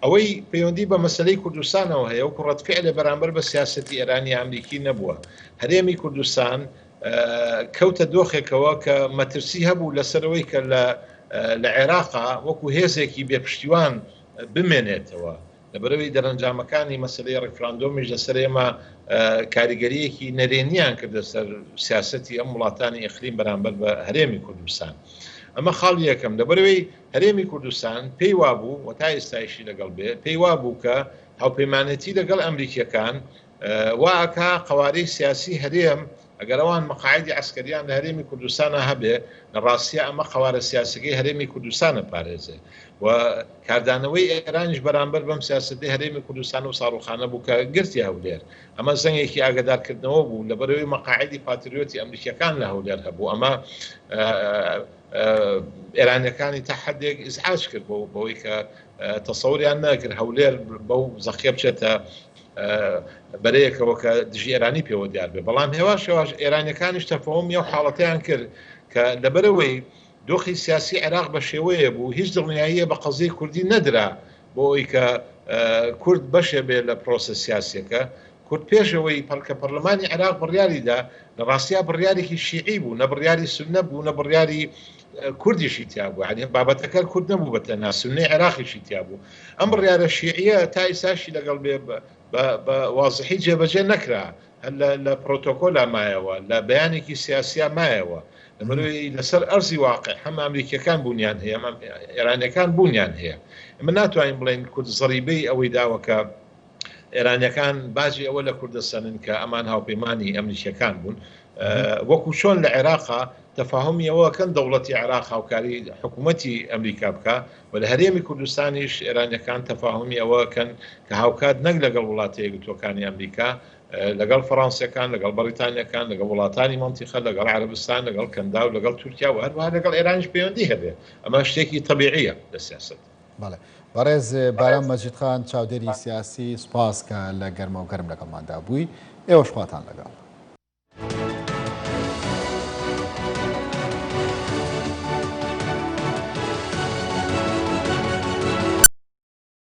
ئەوەی پەیوەندی بە مەسلەی کوردستانەوە هەیە و ڕەتفعل بەرامبەر بە سیاسەتی ئێرانی ئەمریکی نەبووە هەرێمی کوردستان کەوتە دۆخێکەوە کە مەترسی هەبوو لەسەرەوەی کە لە عێراقا وەکو هێزێکی بێپشتیوان بمێنێتەوە لەبەرەوەی دەرەنجامەکانی مەسلەی ڕێفراندۆمیش لەسەر ئێمە کاریگەریەکی نەرێنیان کردە سەر سیاسەتی ئەم وڵاتانی ئەقلیم بەرامبەر بە هەرێمی کوردستان ئەمە خاڵ یەکەم لەبەرەوەی هەرێمی کوردستان پێی وابوو و تا ئێستایشی لەگەڵ بێ پێی وابوو کە هاوپەیمانەتی لەگەڵ ئەمریکیەکان واکە قوارەی سیاسی هەرێم ئەگەر ئەوان مەقاعدی عسکەریان لە هەرێمی کوردستانە هەبێ لە ڕاستیە ئەمە قوارە سیاسەکەی هەرێمی کوردستانە پارێزێ و کاردانەوەی ئێرانیش بەرامبەر بەم سیاسەتی هەرێمی کوردستان و ساڕوخانە بوو کە گرتی هەولێر ئەمە زەنگێکی ئاگدارکردنەوە بوو لەبەرەوەی مەقاعدی پاتریۆتی ئەمریکیەکان لە هەولێر هەبوو ئەمە ئێرانیەکانی تا حدێک ئیزعاج کرد بەوەی کە تەسەوریان نەکرد هەولێر بەو زەخیە بچێتە بەرەیەکەوە کە دژی ئێرانی پێوە دیار بێ بەڵام هێواش ئێرانیەکانیش تەفەهومی و حاڵەتیان کرد کە لەبەرەوەی دۆخی سیاسی عێراق بە شێوەیە بوو هیچ دڵنیاییە بە قەزەی کوردی نەدرا بۆ ئەوی کە کورد بەشێ بێ لە پرۆسە سیاسیەکە کورد پێشەوەی پەلکە پەرلەمانی عێراق بڕیاریدا لە ڕاستیا بڕیارێکی شیعی بوو نە بڕیاری سونە بوو نە بڕیاری کوردیشی تیا بوو علی بابەتەکە کورد نەبوو بەتەنها سونەی عێراقیشی تیا بوو ئەم بڕیارە شیعیە تا ئێستاشی لەگەڵ بێ بە وازحی جێبەجێ نەکرا لە پرۆتۆکۆلا مایەوە لە بەیانێکی سیاسیا مایەوە لەبەرەوەی لەسەر ئەرزی واقع هەم ئەمریکیەکان بوونیان هەیە ئێرانیەکان بوونیان هەیە ئێمە ناتوانین بڵێن کورد زەریبەی ئەوەی داوەکە ئێرانیەکان باجی ئەوە لە کوردستانن کە ئەمان هاوپەیمانی ئەمریکیەکان بوون وەکو چۆن لە عێراقا تەفاهمی ئەوەکەن دەوڵەتی عێراق هاوکاری حکوومەتی ئەمریکا بکە و لە هەرێمی کوردستانیش ئێرانیەکان تەفاهمی ئەوەکەن کە هاوکات نەک لەگەڵ وڵاتی یەکگرتووەکانی ئەمریکا لەگەڵ فەڕەنسیەکان لەگەڵ بەریتانیەکان لەگەڵ وڵاتانی مەنتیقە لەگەڵ عەرەبستان لەگەڵ کەندا و لەگەڵ تورکیا و هەروەها لەگەڵ ئێرانیش پەیوەندی هەبێ ئەمە شتێکی طبیعیە لە سیاست. بەڵێ بەڕێز باران مەجیدخان چاودێری سیاسی سوپاس کە لە گەرمە و گەرم لەگەڵماندا بووی ئێوەش خواتان لەگەڵ.